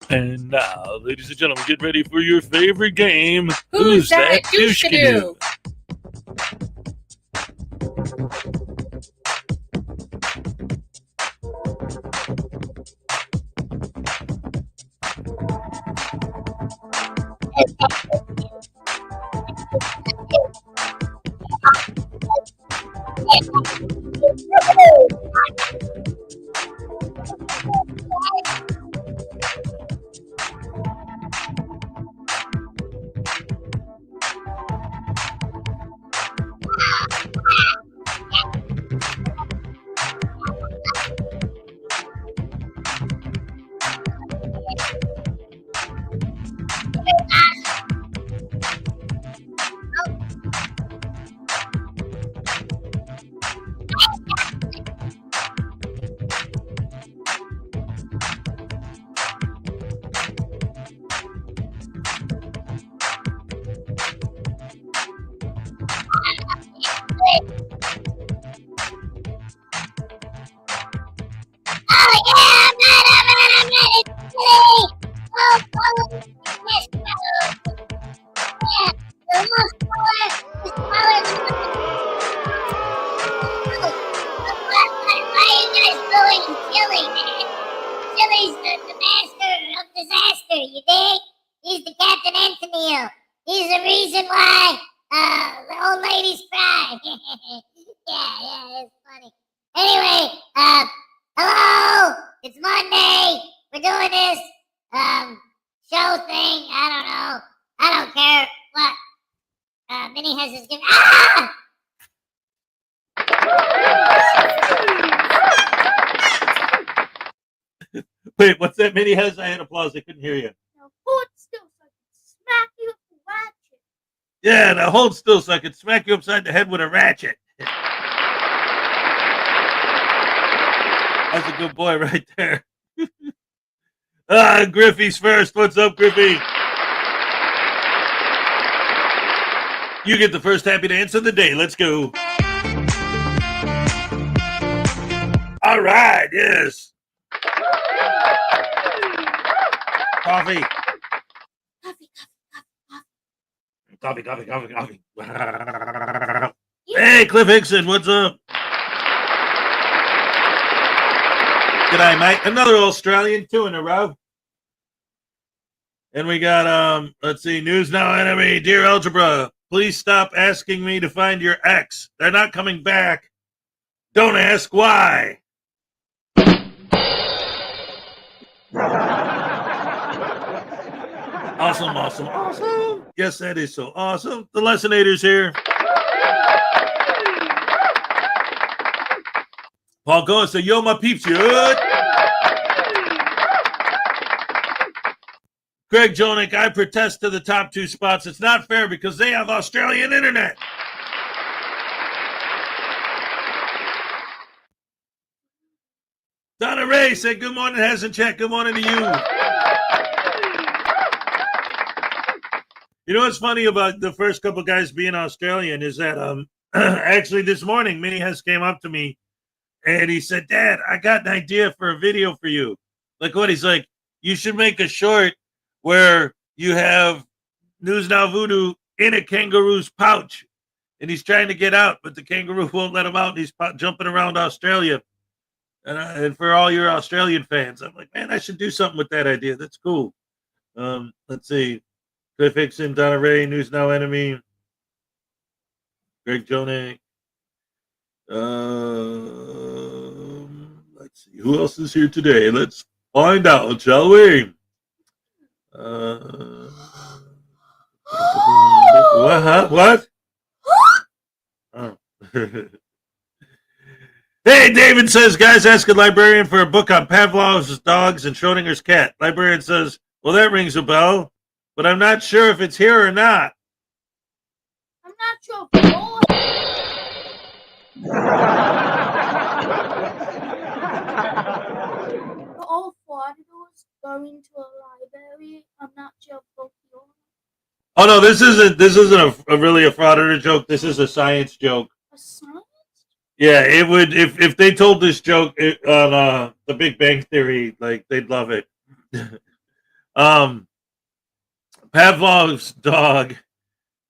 And now, ladies and gentlemen, get ready for your favorite game. Who's that douche-canoe? Chili's the master of disaster, you dig? He's the Captain Antonio. He's the reason why the old ladies cry. yeah, it's funny. Anyway, hello, it's Monday. We're doing this show thing. I don't know. I don't care what Minnie has his given. Ah! Wait, what's that Minnie has? I had applause. I couldn't hear you. Now hold still so I can smack you with the ratchet. Yeah, now hold still so I can smack you upside the head with a ratchet. That's a good boy right there. Griffey's first. What's up, Griffey? You get the first happy dance of the day. Let's go. All right, yes. Coffee. Coffee. Hey, Cliff Hickson, what's up? G'day, mate. Another Australian, 2 in a row. And we got, let's see, News Now Enemy. Dear Algebra, please stop asking me to find your ex. They're not coming back. Don't ask why. Awesome. Yes, that is so awesome. The Lessonators here. Paul Goes, so yo, my peeps, good. Greg Jonick, I protest to the top 2 spots. It's not fair because they have Australian internet. Donna Ray said, good morning, hasn't checked. Good morning to you. You know what's funny about the first couple guys being Australian is that actually this morning, Minnie has came up to me and he said, Dad, I got an idea for a video for you. Like what? He's like, you should make a short where you have News Now Voodoo in a kangaroo's pouch. And he's trying to get out, but the kangaroo won't let him out. And he's jumping around Australia. And for all your Australian fans, I'm like, man, I should do something with that idea. That's cool. Let's see. Cliff Hickson, Donna Ray, News Now Enemy, Greg Jonick. Let's see. Who else is here today? Let's find out, shall we? What? Oh. Hey, David says, guys ask a librarian for a book on Pavlov's dogs and Schrodinger's cat. Librarian says, well, that rings a bell. But I'm not sure if it's here or not. I'm not sure if all frauditors going to a library. I'm not sure if oh no, this isn't really a frauditor joke. This is a science joke. A science? Yeah, it would if they told this joke on The Big Bang Theory, like they'd love it. Pavlov's dog,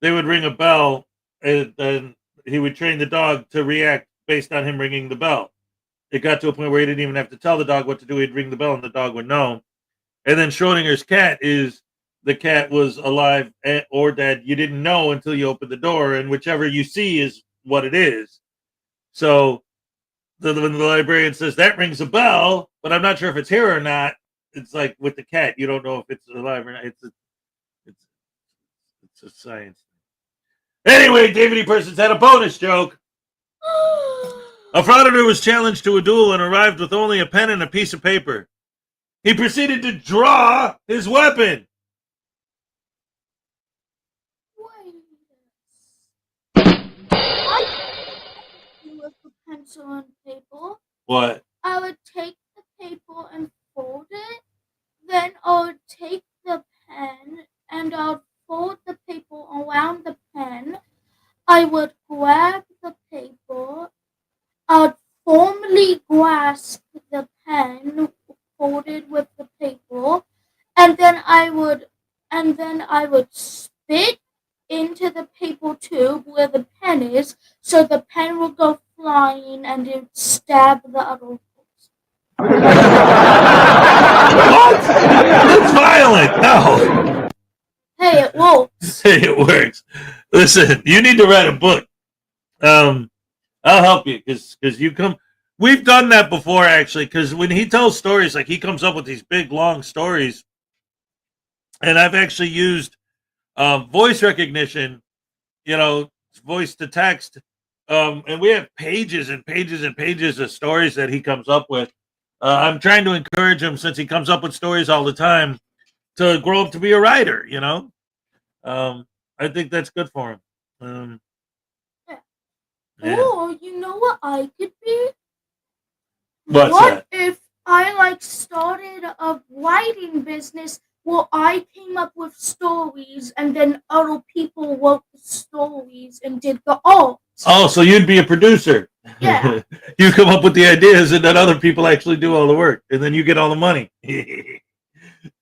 they would ring a bell, and then he would train the dog to react based on him ringing the bell. It got to a point where he didn't even have to tell the dog what to do. He'd ring the bell and the dog would know. And then Schrodinger's cat is the cat was alive or dead. You didn't know until you opened the door, and whichever you see is what it is. So when the librarian says that rings a bell, but I'm not sure if it's here or not, it's like with the cat, you don't know if it's alive or not. It's a science. Anyway, David E. Persons had a bonus joke. A frauditor was challenged to a duel and arrived with only a pen and a piece of paper. He proceeded to draw his weapon. With the pencil and paper. What? I would take the paper and fold it. Then I would take the pen and I would fold the paper around the pen. I would grab the paper. I would formally grasp the pen folded with the paper, and then I would spit into the paper tube where the pen is, so the pen will go flying and it would stab the other person. What? That's violent. No. Hey, it works. Hey, it works. Listen, you need to write a book. I'll help you because you come. We've done that before, actually, because when he tells stories, like he comes up with these big, long stories, and I've actually used voice recognition, voice to text, and we have pages and pages and pages of stories that he comes up with. I'm trying to encourage him, since he comes up with stories all the time, to grow up to be a writer, I think that's good for him. Yeah. Oh, you know what I could be? What's what that? If I started a writing business where I came up with stories and then other people wrote the stories and did the art? Oh, so you'd be a producer. Yeah. You come up with the ideas and then other people actually do all the work, and then you get all the money.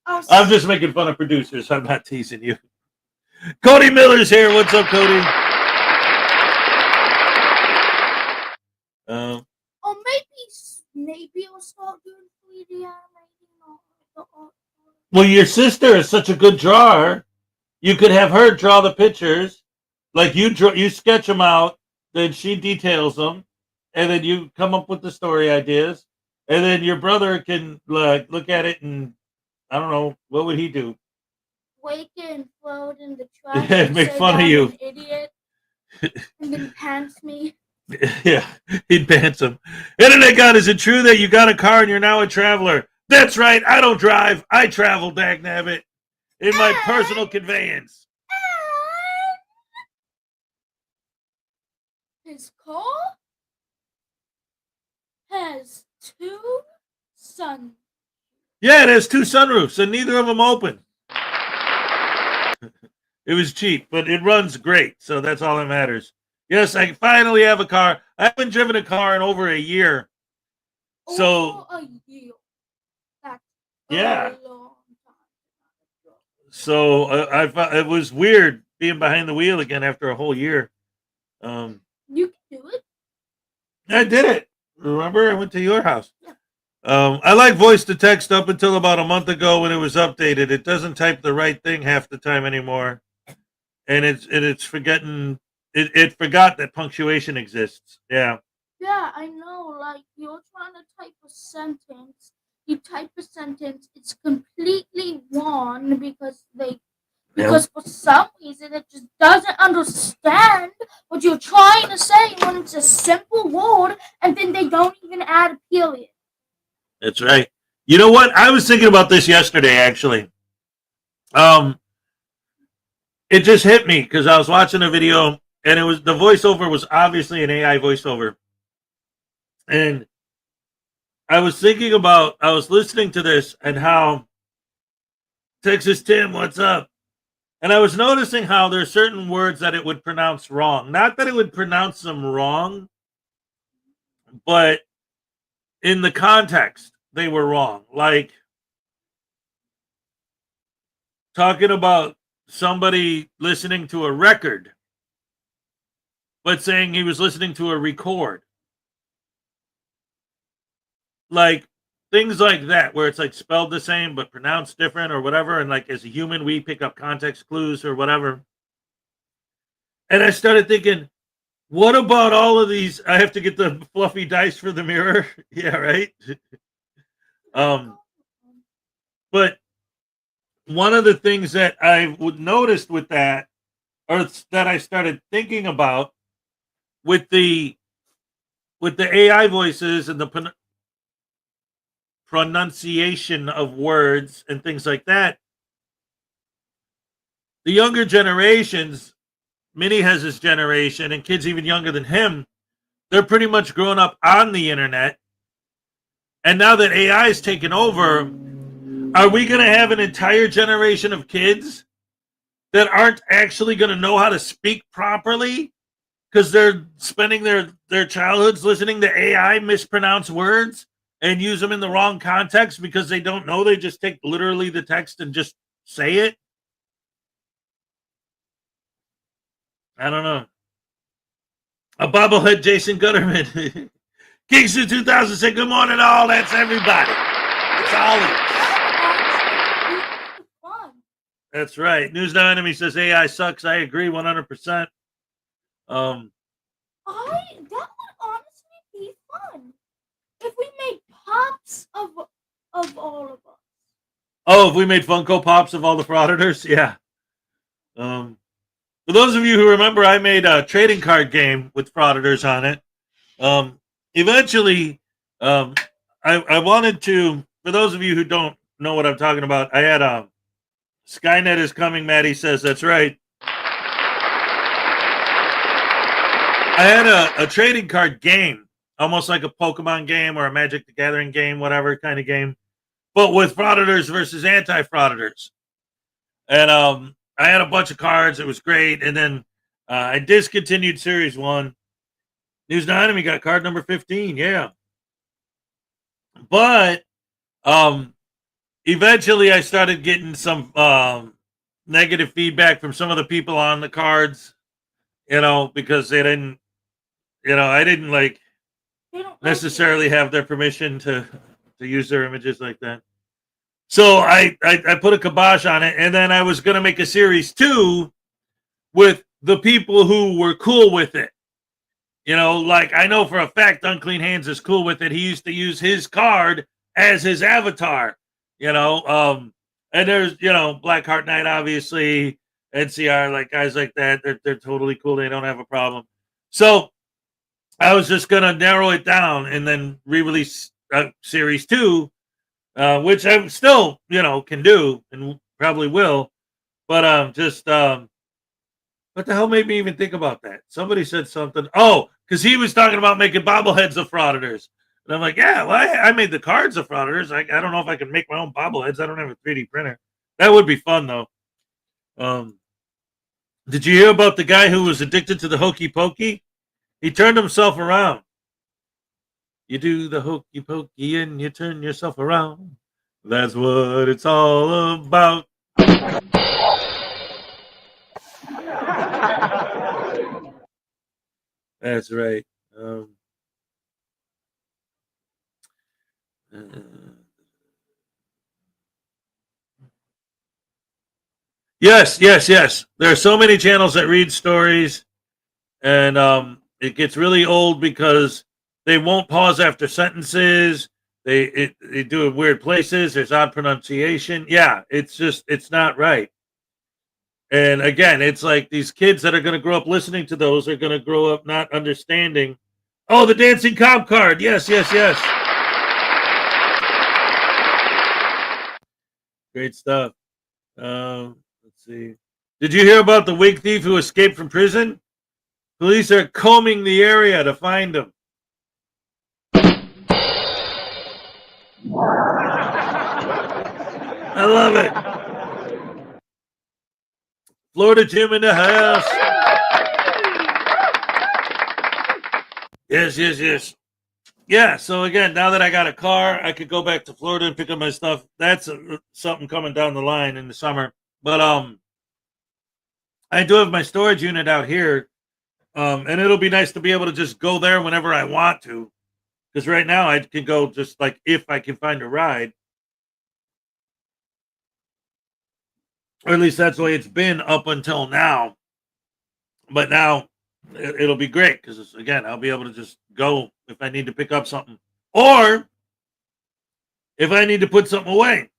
I'm just making fun of producers. I'm not teasing you. Cody Miller's here. What's up, Cody? Or maybe I'll start doing 3D animating. Well, your sister is such a good drawer. You could have her draw the pictures. Like you sketch them out, then she details them, and then you come up with the story ideas, and then your brother can look at it and, I don't know, what would he do? Wake it and throw it in the trash. Yeah, make fun of you. An idiot. And then pants me. Yeah, he'd pants him. Internet God, is it true that you got a car and you're now a traveler? That's right. I don't drive. I travel, dagnabbit, in my personal conveyance. His car has 2 suns. Yeah, it has 2 sunroofs, and neither of them open. It was cheap, but it runs great, so that's all that matters. Yes, I finally have a car. I haven't driven a car in over a year. So, a year. That's yeah. a long time. So it was weird being behind the wheel again after a whole year. You can do it. I did it. Remember, I went to your house. Yeah. I like voice to text up until about a month ago when it was updated. It doesn't type the right thing half the time anymore, and it's forgetting. It forgot that punctuation exists. Yeah. Yeah, I know. Like, you're trying to type a sentence. You type a sentence. It's completely wrong because for some reason it just doesn't understand what you're trying to say when it's a simple word, and then they don't even add a period. That's right. You know what? I was thinking about this yesterday, actually. It just hit me because I was watching a video, and the voiceover was obviously an AI voiceover. And I was listening to this and how Texas Tim, what's up? And I was noticing how there's certain words that it would pronounce wrong. Not that it would pronounce them wrong, but in the context, they were wrong. Like, talking about somebody listening to a record, but saying he was listening to a record. Like things like that, where it's like spelled the same but pronounced different or whatever. And like as a human, we pick up context clues or whatever. And I started thinking, what about all of these? I have to get the fluffy dice for the mirror. Yeah, right. But one of the things that I would noticed with that, or that I started thinking about with the AI voices and the pronunciation of words and things like that, the younger generations, Minnie has his generation, and kids even younger than him, they're pretty much growing up on the internet. And now that AI is taken over, are we going to have an entire generation of kids that aren't actually going to know how to speak properly because they're spending their childhoods listening to AI mispronounce words and use them in the wrong context because they don't know? They just take literally the text and just say it. I don't know. A bobblehead Jason Gutterman. Kingston 2000 said, good morning all. That's everybody. It's Ollie. That's right. News No Enemy says AI sucks. I agree 100%. That would honestly be fun if we made pops of all of us. Oh, if we made Funko Pops of all the Frauditors? Yeah. For those of you who remember, I made a trading card game with Frauditors on it. Eventually, I wanted to, for those of you who don't know what I'm talking about, I had Skynet is coming, Maddie says, that's right. I had a trading card game, almost like a Pokemon game or a Magic the Gathering game, whatever kind of game, but with Frauditors versus anti-Frauditors. And I had a bunch of cards. It was great. And then I discontinued Series 1. News No Enemy got card number 15. Yeah. But eventually I started getting some negative feedback from some of the people on the cards, because they didn't, I didn't like necessarily have their permission to use their images like that. So I put a kibosh on it, and then I was going to make a series 2 with the people who were cool with it. Like I know for a fact Unclean Hands is cool with it. He used to use his card as his avatar, and there's, Blackheart Knight, obviously, NCR, like guys like that. They're totally cool. They don't have a problem. So I was just going to narrow it down and then re-release series 2, which I still, can do and probably will. But what the hell made me even think about that? Somebody said something. Oh, because he was talking about making bobbleheads of Frauditors. And I'm like, yeah, well, I made the cards of Frauditors. I don't know if I can make my own bobbleheads. I don't have a 3D printer. That would be fun, though. Did you hear about the guy who was addicted to the hokey pokey? He turned himself around. You do the hokey pokey and you turn yourself around. That's what it's all about. That's right. Yes. There are so many channels that read stories, and it gets really old because they won't pause after sentences. They do it in weird places. There's odd pronunciation. Yeah, it's not right. And again, it's like these kids that are going to grow up listening to those are going to grow up not understanding. Oh, the dancing cop card. Yes. Great stuff. Let's see. Did you hear about the wig thief who escaped from prison? Police are combing the area to find him. I love it. Florida Jim in the house. Yes. Yeah, so again, now that I got a car, I could go back to Florida and pick up my stuff. That's something coming down the line in the summer. But I do have my storage unit out here, and it'll be nice to be able to just go there whenever I want to. Because right now I can go just like if I can find a ride. Or at least that's the way it's been up until now. But now it'll be great because, again, I'll be able to just go if I need to pick up something. Or if I need to put something away.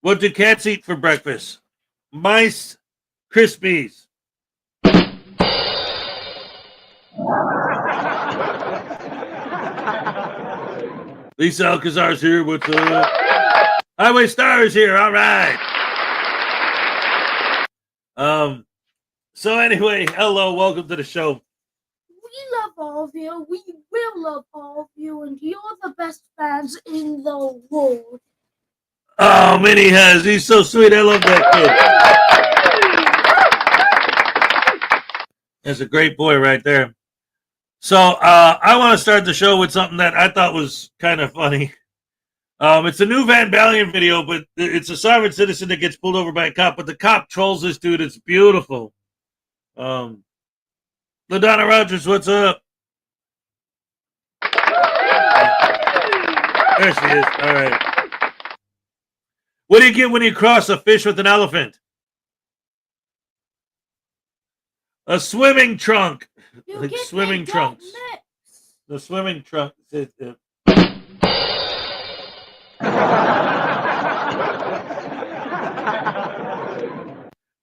What do cats eat for breakfast? Mice Krispies. Lisa Alcazar's here. What's up? Highway Star is here. All right. So anyway, hello, welcome to the show. We love all of you. We will love all of you, and you're the best fans in the world. Oh, Minnie has. He's so sweet. I love that kid. That's a great boy right there. So I want to start the show with something that I thought was kind of funny. It's a new Van Balian video, but it's a sovereign citizen that gets pulled over by a cop, but the cop trolls this dude. It's beautiful. LaDonna Rogers, what's up? There she is. All right. What do you get when you cross a fish with an elephant? A swimming trunk. Like swimming trunks. The swimming trunk.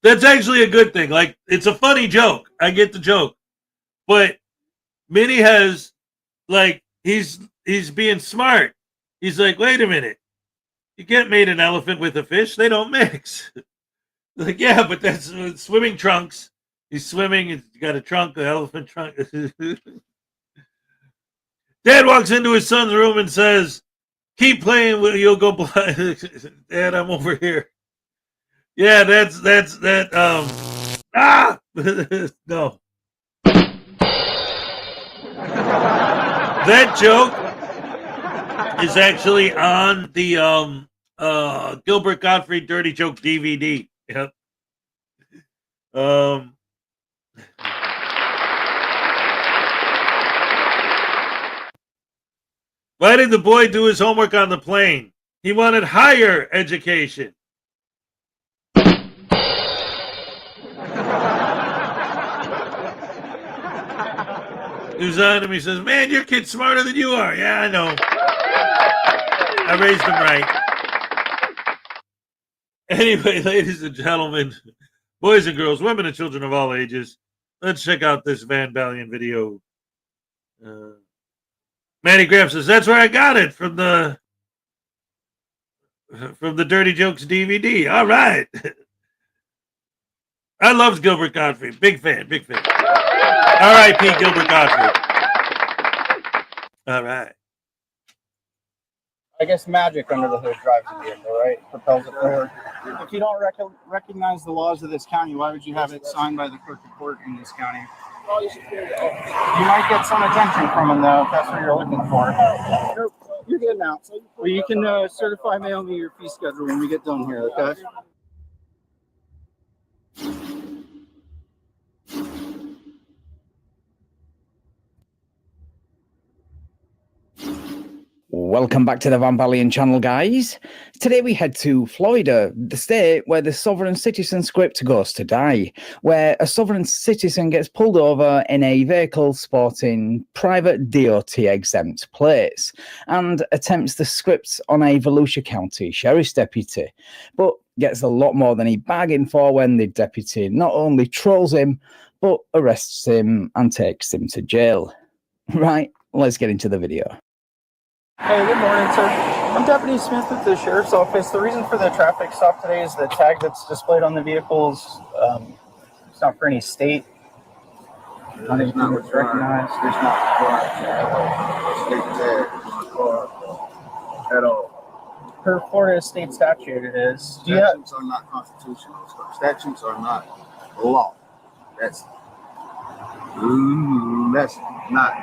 That's actually a good thing. Like, it's a funny joke. I get the joke. But Minnie has, like, he's being smart. He's like, wait a minute. You can't mate an elephant with a fish. They don't mix. Like, yeah, but that's swimming trunks. He's swimming. He's got a trunk, an elephant trunk. Dad walks into his son's room and says, keep playing, you'll go blind. Dad, I'm over here. Yeah, that's that. No. That joke is actually on the Gilbert Gottfried Dirty Joke DVD. Yep. Why did the boy do his homework on the plane? He wanted higher education. Who's on him? He says, man, your kid's smarter than you are. Yeah, I know. I raised him right. Anyway, ladies and gentlemen, boys and girls, women and children of all ages, let's check out this Van Balian video. Manny Graham says, that's where I got it, from the Dirty Jokes DVD. All right. I loved Gilbert Gottfried. Big fan. R.I.P. Gilbert Gottfried. All right. I guess magic under the hood drives the vehicle, right? Propels it forward. If you don't recognize the laws of this county, why would you have it signed by the clerk of court in this county? You might get some attention from them, though, if that's what you're looking for. You're good now. Well, you can certify mail me your fee schedule when we get done here, okay? Welcome back to the Van Balian channel, guys. Today we head to Florida, the state where the sovereign citizen script goes to die, where a sovereign citizen gets pulled over in a vehicle sporting private DOT exempt plates and attempts the script on a Volusia County sheriff's deputy, but gets a lot more than he bargained for when the deputy not only trolls him, but arrests him and takes him to jail. Right, let's get into the video. Hey, good morning, sir. I'm Deputy Smith with the Sheriff's Office. The reason for the traffic stop today is the tag that's displayed on the vehicles. It's not for any state. Not anything that's recognized. There's not state tag at all. Per Florida state statute, it is. Statutes are not constitutional. Statutes are not law. That's not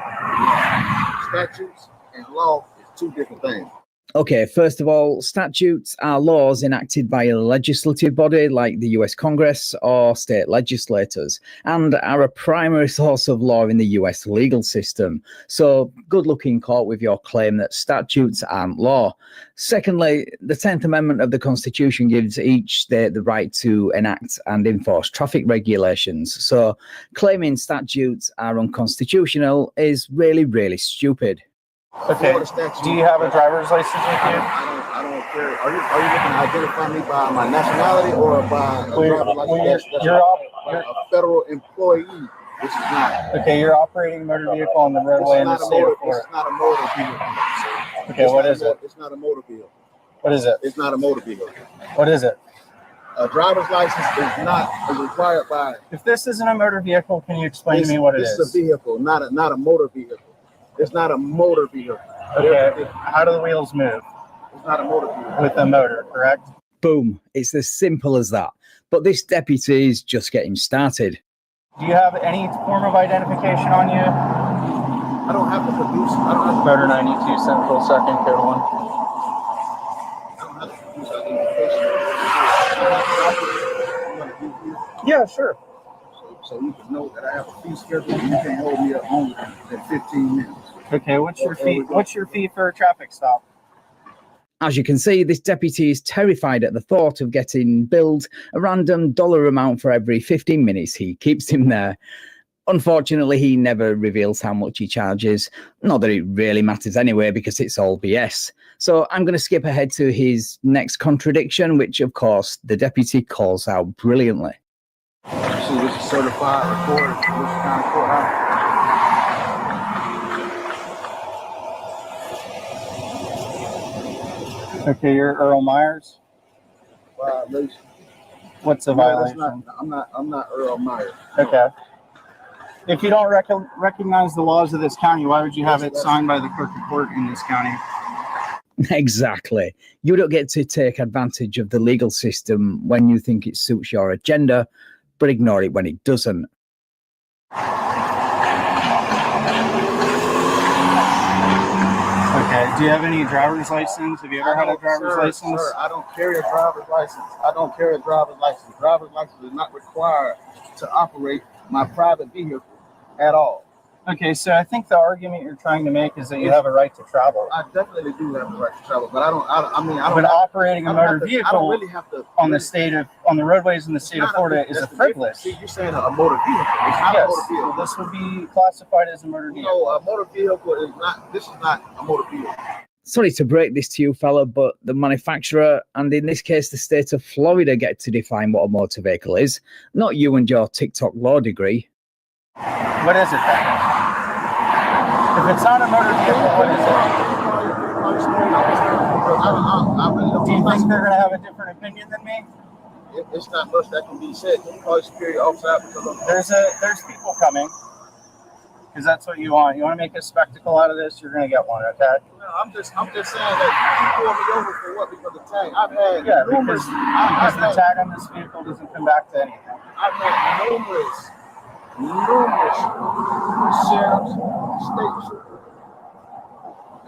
statutes and law. Two different things. Okay, first of all, statutes are laws enacted by a legislative body like the US Congress or state legislators and are a primary source of law in the US legal system. So good luck in court with your claim that statutes aren't law. Secondly, the 10th Amendment of the Constitution gives each state the right to enact and enforce traffic regulations. So claiming statutes are unconstitutional is really, really stupid. Okay. Do you have a driver's license with you? I don't care. Are you looking to identify me by my nationality or by a driver's license? You're a federal employee, which is not. Okay, you're operating a motor vehicle on the roadway in the state of Florida. It's not a motor vehicle. Okay, what is it? It's not a motor vehicle. What is it? It's not a motor vehicle. What is it? A driver's license is required by. If this isn't a motor vehicle, can you explain to me what it is? It's a vehicle, not a motor vehicle. It's not a motor vehicle. Okay. How do the wheels move? It's not a motor vehicle. With a motor, correct? Boom. It's as simple as that. But this deputy is just getting started. Do you have any form of identification on you? I don't have to produce. I don't have to Motor 92 Central Second Code 1. I don't have to produce identification. Yeah, sure. So you can know that I have a fee schedule and you can't hold me up longer than 15 minutes. Okay, what's your fee? What's your fee for a traffic stop? As you can see, this deputy is terrified at the thought of getting billed a random dollar amount for every 15 minutes he keeps him there. Unfortunately, he never reveals how much he charges. Not that it really matters anyway, because it's all BS. So I'm going to skip ahead to his next contradiction, which, of course, the deputy calls out brilliantly. See, this is certified recorded. This kind of courthouse. Okay, you're Earl Myers. Violation. What's a No, violation? I'm not Earl Myers. Okay. If you don't recognize the laws of this county, why would you have it signed by the clerk of court in this county? Exactly. You don't get to take advantage of the legal system when you think it suits your agenda, but ignore it when it doesn't. Okay. Do you have any driver's license? Have you ever had a driver's license? Sir, I don't carry a driver's license. Driver's license is not required to operate my private vehicle at all. Okay, so I think the argument you're trying to make is that you have a right to travel. I definitely do have the right to travel, but I don't. But operating a motor I vehicle don't really have to on the roadways in the state of Florida is a privilege. See, you're saying a motor vehicle. It's not a motor vehicle. Well, this would be classified as a motor vehicle. No, a motor vehicle is not. This is not a motor vehicle. Sorry to break this to you, fella, but the manufacturer, and in this case the state of Florida, get to define what a motor vehicle is, not you and your TikTok law degree. What is it then? If it's not a motor vehicle, what is it? Do you think they're going to have a different opinion than me? It's not much that can be said. You call superior officer because there's people coming. Because that's what you want. You want to make a spectacle out of this, you're going to get one, okay? No, I'm just saying that you pulled me over for what? Because the tag. I've had numerous. Because the tag on this vehicle doesn't come back to anything. I've had numerous sheriffs, state troopers.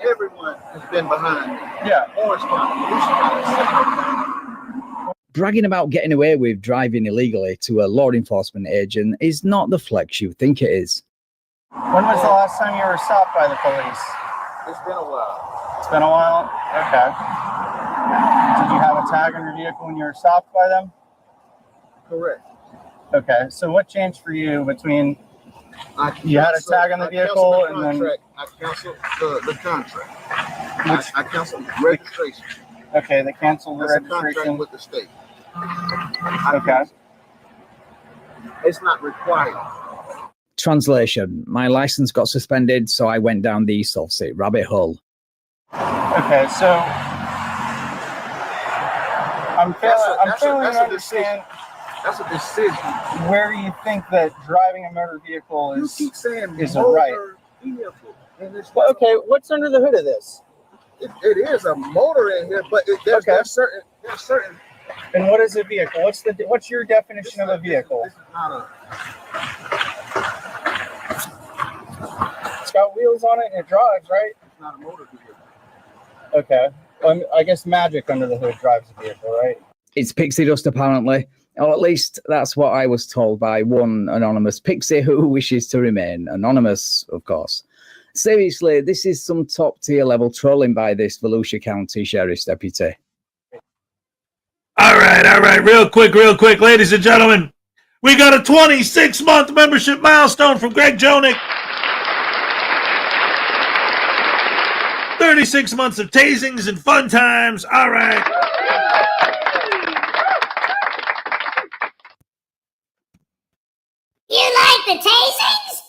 Everyone has been behind me. Yeah. Orange County, Lucia County. Bragging about getting away with driving illegally to a law enforcement agent is not the flex you think it is. When was the last time you were stopped by the police? It's been a while. It's been a while? Okay. Did you have a tag on your vehicle when you were stopped by them? Correct. Okay. So what changed for you between you had a tag on the vehicle and then I canceled the contract. I canceled registration. Okay, they canceled the That's registration a contract with the state. Okay. It's not required. Translation: my license got suspended, so I went down the Salty rabbit hole. Okay, so I'm failing to understand. That's a decision. Where you think that driving a motor vehicle You keep saying is a right? Vehicle, and Well, okay, what's under the hood of this? It is a motor in here, but there's certain. And what is a vehicle? What's your definition of a vehicle? This is not a. It's got wheels on it and it drives, right? It's not a motor vehicle. Okay. I guess magic under the hood drives the vehicle, right? It's pixie dust, apparently. Or at least that's what I was told by one anonymous pixie who wishes to remain anonymous, of course. Seriously, this is some top-tier level trolling by this Volusia County Sheriff's Deputy. All right. Real quick, ladies and gentlemen. We got a 26-month membership milestone from Greg Jonick. 36 months of tasings and fun times. All right. You like the tasings?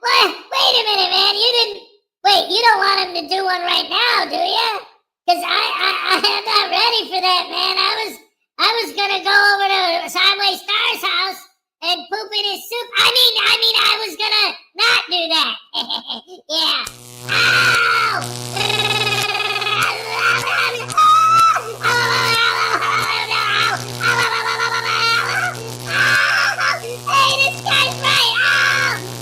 Wait a minute, man. You don't want him to do one right now, do you? Because I'm not ready for that, man. I was gonna go over to Sideways Star's house and poop in his soup. I was gonna not do that. Yeah. Ow! Hey, this guy's right.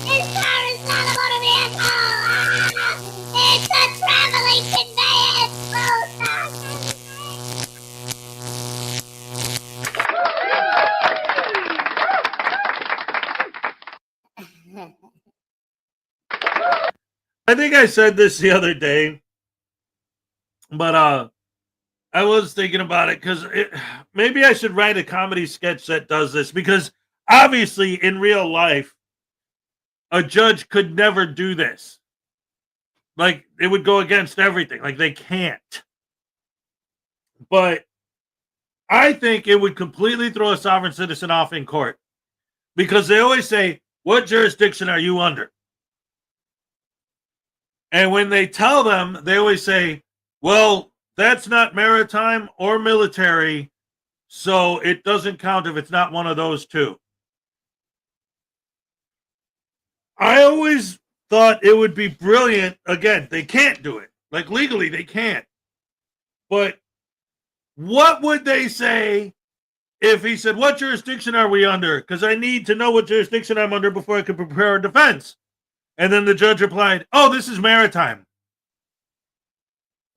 This car is not a motor vehicle. It's a traveling conveyance. I think I said this the other day, but I was thinking about it because maybe I should write a comedy sketch that does this, because obviously in real life, a judge could never do this. Like, it would go against everything. Like, they can't. But I think it would completely throw a sovereign citizen off in court, because they always say, what jurisdiction are you under? And when they tell them, they always say, well, that's not maritime or military, so it doesn't count if it's not one of those two. I always thought it would be brilliant. Again, they can't do it. Like, legally, they can't. But what would they say if he said, what jurisdiction are we under? Because I need to know what jurisdiction I'm under before I can prepare a defense. And then the judge replied, oh, this is maritime.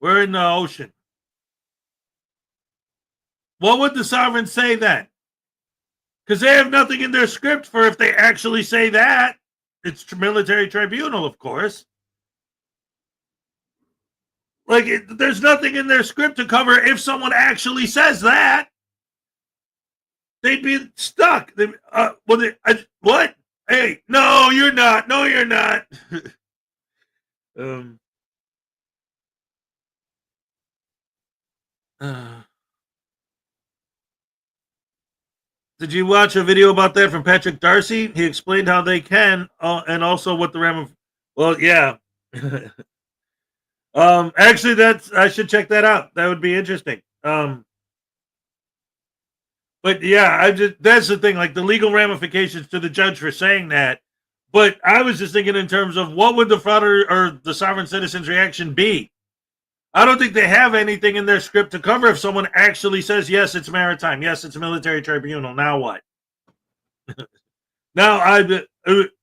We're in the ocean. What would the sovereign say then? Because they have nothing in their script for if they actually say that. It's military tribunal, of course. Like, there's nothing in their script to cover if someone actually says that. They'd be stuck. What? Hey, no, you're not. No, you're not. Did you watch a video about that from Patrick Darcy? He explained how they can, and also what the well, yeah. Actually, I should check that out. That would be interesting. But yeah, that's the thing, like the legal ramifications to the judge for saying that. But I was just thinking in terms of what would the frauditor or the sovereign citizen's reaction be? I don't think they have anything in their script to cover if someone actually says, yes, it's maritime. Yes, it's a military tribunal. Now what? Now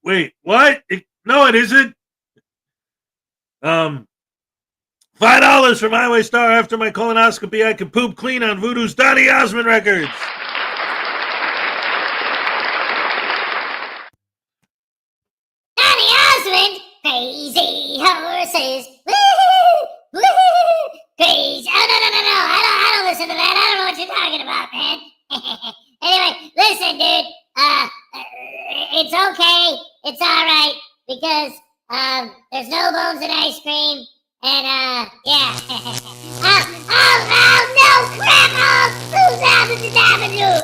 wait, what? No, it isn't. $5 from Highway Star. After my colonoscopy, I can poop clean on Voodoo's Donny Osmond records. Donny Osmond, crazy horses. Woo-hoo, woo-hoo, crazy. Oh, no. I don't listen to that. I don't know what you're talking about, man. Anyway, listen, dude. It's okay. It's all right, because there's no bones in ice cream. And, yeah. No, crap! Who's out of the avenue?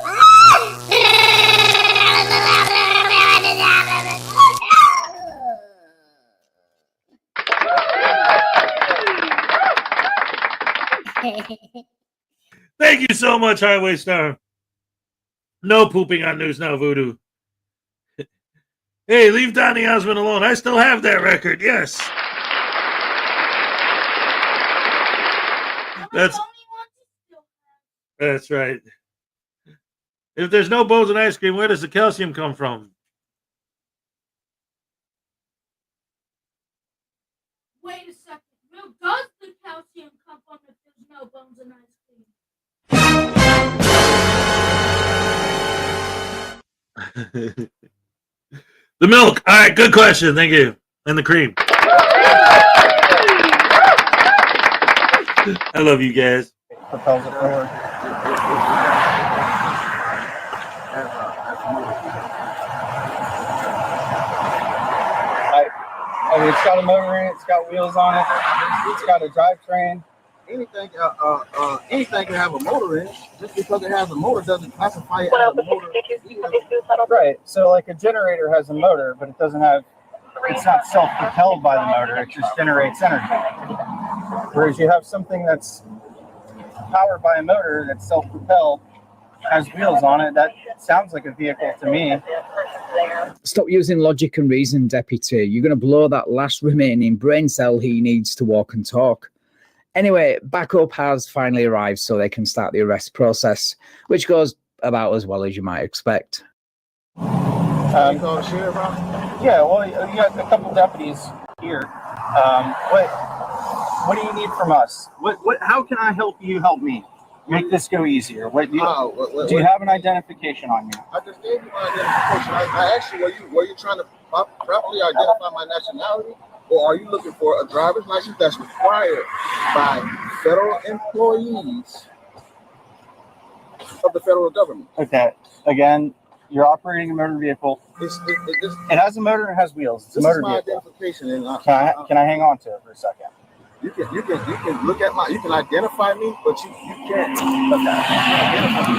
Thank you so much, Highway Star. No pooping on News Now Voodoo. Hey, leave Donny Osmond alone. I still have that record, yes. That's right. If there's no bones in ice cream, where does the calcium come from? Wait a second. Where does the calcium The milk. All right, good question. Thank you. And the cream. I love you guys. Propels it forward. I mean, it's got a motor in it. It's got wheels on it. It's got a drivetrain. Anything can have a motor in it. Just because it has a motor doesn't classify it as a motor. Right. So, like a generator has a motor, but it doesn't have. It's not self-propelled by the motor. It just generates energy. Whereas you have something that's powered by a motor that's self-propelled, has wheels on it. That sounds like a vehicle to me. Stop using logic and reason, Deputy. You're going to blow that last remaining brain cell he needs to walk and talk. Anyway, backup has finally arrived so they can start the arrest process, which goes about as well as you might expect. Yeah, well, you got a couple deputies here. What do you need from us? How can I help you help me? Make this go easier. Do you have an identification on you? I just gave you my identification. I asked you, were you trying to properly identify my nationality? Or are you looking for a driver's license that's required by federal employees of the federal government? Okay. Again, you're operating a motor vehicle. It has a motor and it has wheels. It's a motor vehicle. Identification. And can I hang on to it for a second? You can look at you can identify me, but you can't identify me.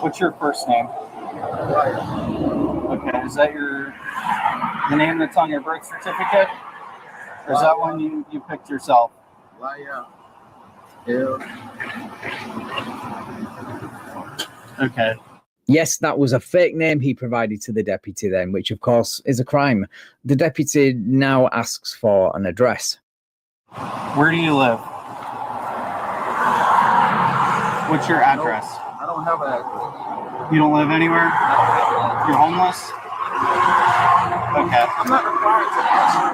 What's your first name? Okay, is that the name that's on your birth certificate? Or is that one you picked yourself? Okay. Yes, that was a fake name he provided to the deputy then, which of course is a crime. The deputy now asks for an address. Where do you live? What's your address? I don't have an address. You don't live anywhere? You're homeless? Okay. I'm not required to answer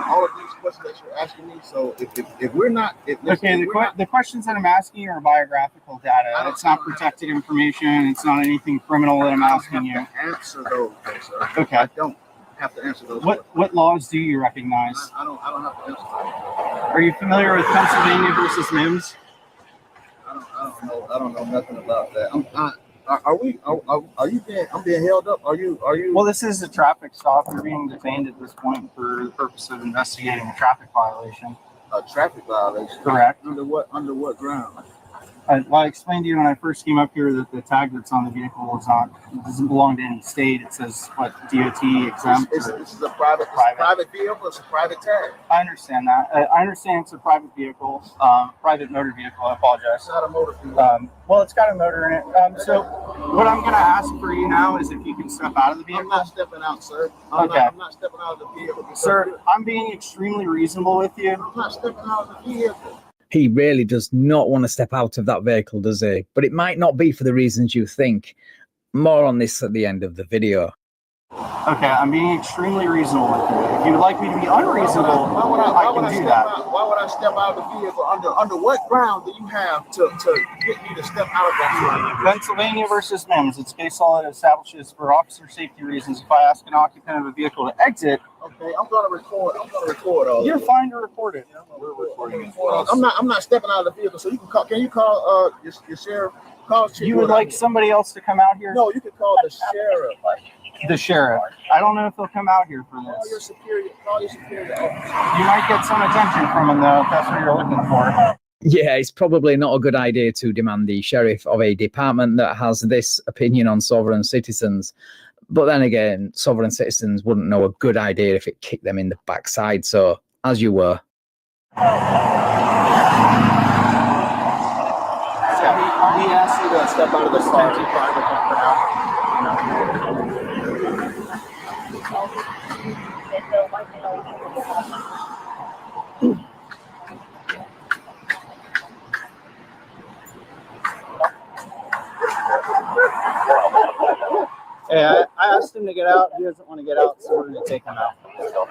all of these questions that you're asking me. So if we're not, the questions that I'm asking you are biographical data. It's not protected information. It's not anything criminal that I'm asking you. Answer those, sir. Okay. I don't have to answer those. What laws do you recognize? I don't have to answer those. Are you familiar with Pennsylvania versus MIMS? I don't know nothing about that. I'm being held up. Are you? Well, this is a traffic stop. You're being detained at this point for the purpose of investigating a traffic violation. A traffic violation? Correct. Under what ground? I explained to you when I first came up here that the tag that's on the vehicle doesn't belong to any state. It says DOT exempt. This is a private vehicle. It's a private tag. I understand that. I understand it's a private vehicle, private motor vehicle. I apologize. It's not a motor vehicle. Well, it's got a motor in it. So what I'm going to ask for you now is if you can step out of the vehicle. I'm not stepping out, sir. I'm not stepping out of the vehicle. Sir, I'm being extremely reasonable with you. I'm not stepping out of the vehicle. He really does not want to step out of that vehicle, does he? But it might not be for the reasons you think. More on this at the end of the video. Okay, I'm being extremely reasonable with you. If you would like me to be unreasonable, I can do that. Why would I step out of the vehicle? Under what ground do you have to get me to step out of that vehicle? Pennsylvania versus MIMS. It's case law that establishes for officer safety reasons, if I ask an occupant of a vehicle to exit. Okay, I'm gonna record all. You're fine to record it. We're recording it. I'm not stepping out of the vehicle. So you can call. Can you call your sheriff? You would like somebody else to come out here? No, you can call the sheriff. The sheriff. I don't know if he'll come out here for this. Call your superior officer. You might get some attention from him though, if that's what you're looking for. Yeah, it's probably not a good idea to demand the sheriff of a department that has this opinion on sovereign citizens. But then again, sovereign citizens wouldn't know a good idea if it kicked them in the backside. So, as you were. He asked you to step out of the car. Yeah, I asked him to get out. He doesn't want to get out, so we're going to take him out. So,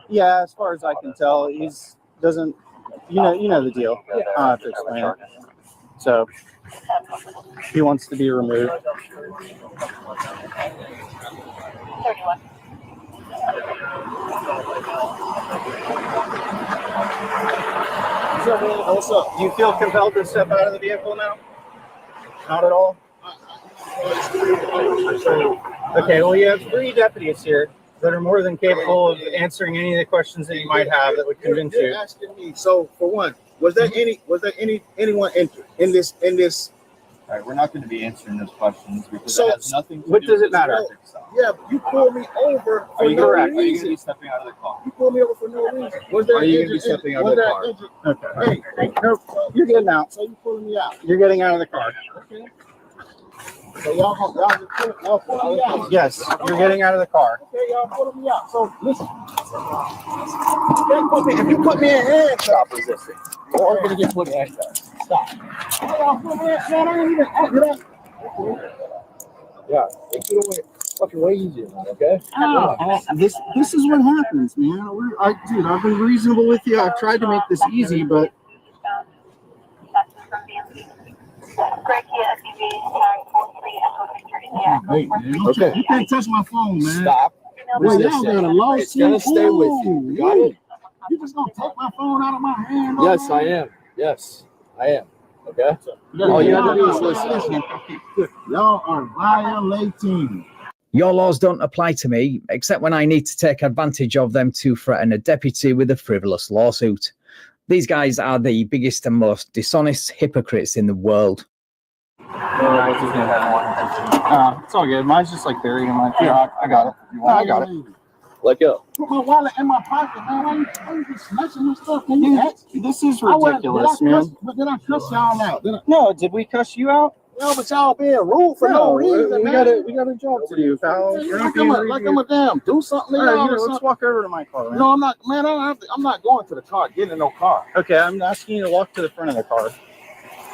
Yeah, as far as I can tell, he's doesn't. You know the deal. I don't have to explain it. So he wants to be removed. What's up? Do you feel compelled to step out of the vehicle now? Not at all? Okay, well, you have 3 deputies here that are more than capable of answering any of the questions that you might have that would convince You're you. asking me. So for one, was there anyone entered in this? All right, we're not going to be answering those questions because So- it has nothing to What do does with it matter? traffic stop. Yeah, you pulled me over Are for you no correct? Are you going to reason. be stepping out of the car? You pulled me over for no reason. Was there Are you gonna be injured- stepping out was of the there car? injured- Okay. Hey, No, you're getting out. so you pulling me out? You're getting out of the car. Okay. So y'all pulling me out? Yes, you're getting out of the car. Okay, y'all pulling me out. So listen, if you put me in handcuffs, resisting, or I'm gonna get put in handcuffs. Stop. Y'all put me in, man, I ain't even acting up. Yeah, take it away. Fucking way easier, man, okay? This is what happens, man. Dude, I've been reasonable with you. I've tried to make this easy, but Hey, man, Okay. you can't touch my phone, man. Stop. Well, y'all Resisting. got a lawsuit. It's gonna stay with you. Ooh, Got it? You just gonna take my phone out of my hand? Yes, I am. Yes, I am. Okay? All you have to do is listen. Y'all are violating. Your laws don't apply to me, except when I need to take advantage of them to threaten a deputy with a frivolous lawsuit. These guys are the biggest and most dishonest hypocrites in the world. it's all good. Mine's just like buried in my. Yeah, I got it. No, I got it. Let go. Put my wallet in my pocket, man. Why you just snatching my stuff? Can you ask? This is ridiculous, man. But then I cuss y'all out. No, did we cuss you out? No, but y'all being rude for no reason, we man. got a job to do, pal. You're not being like I'm a damn do something. All right, Y'all here, or let's something. walk over to my car. Man. No, I'm not, man. I'm not going to the car. Getting in no car. Okay, I'm asking you to walk to the front of the car.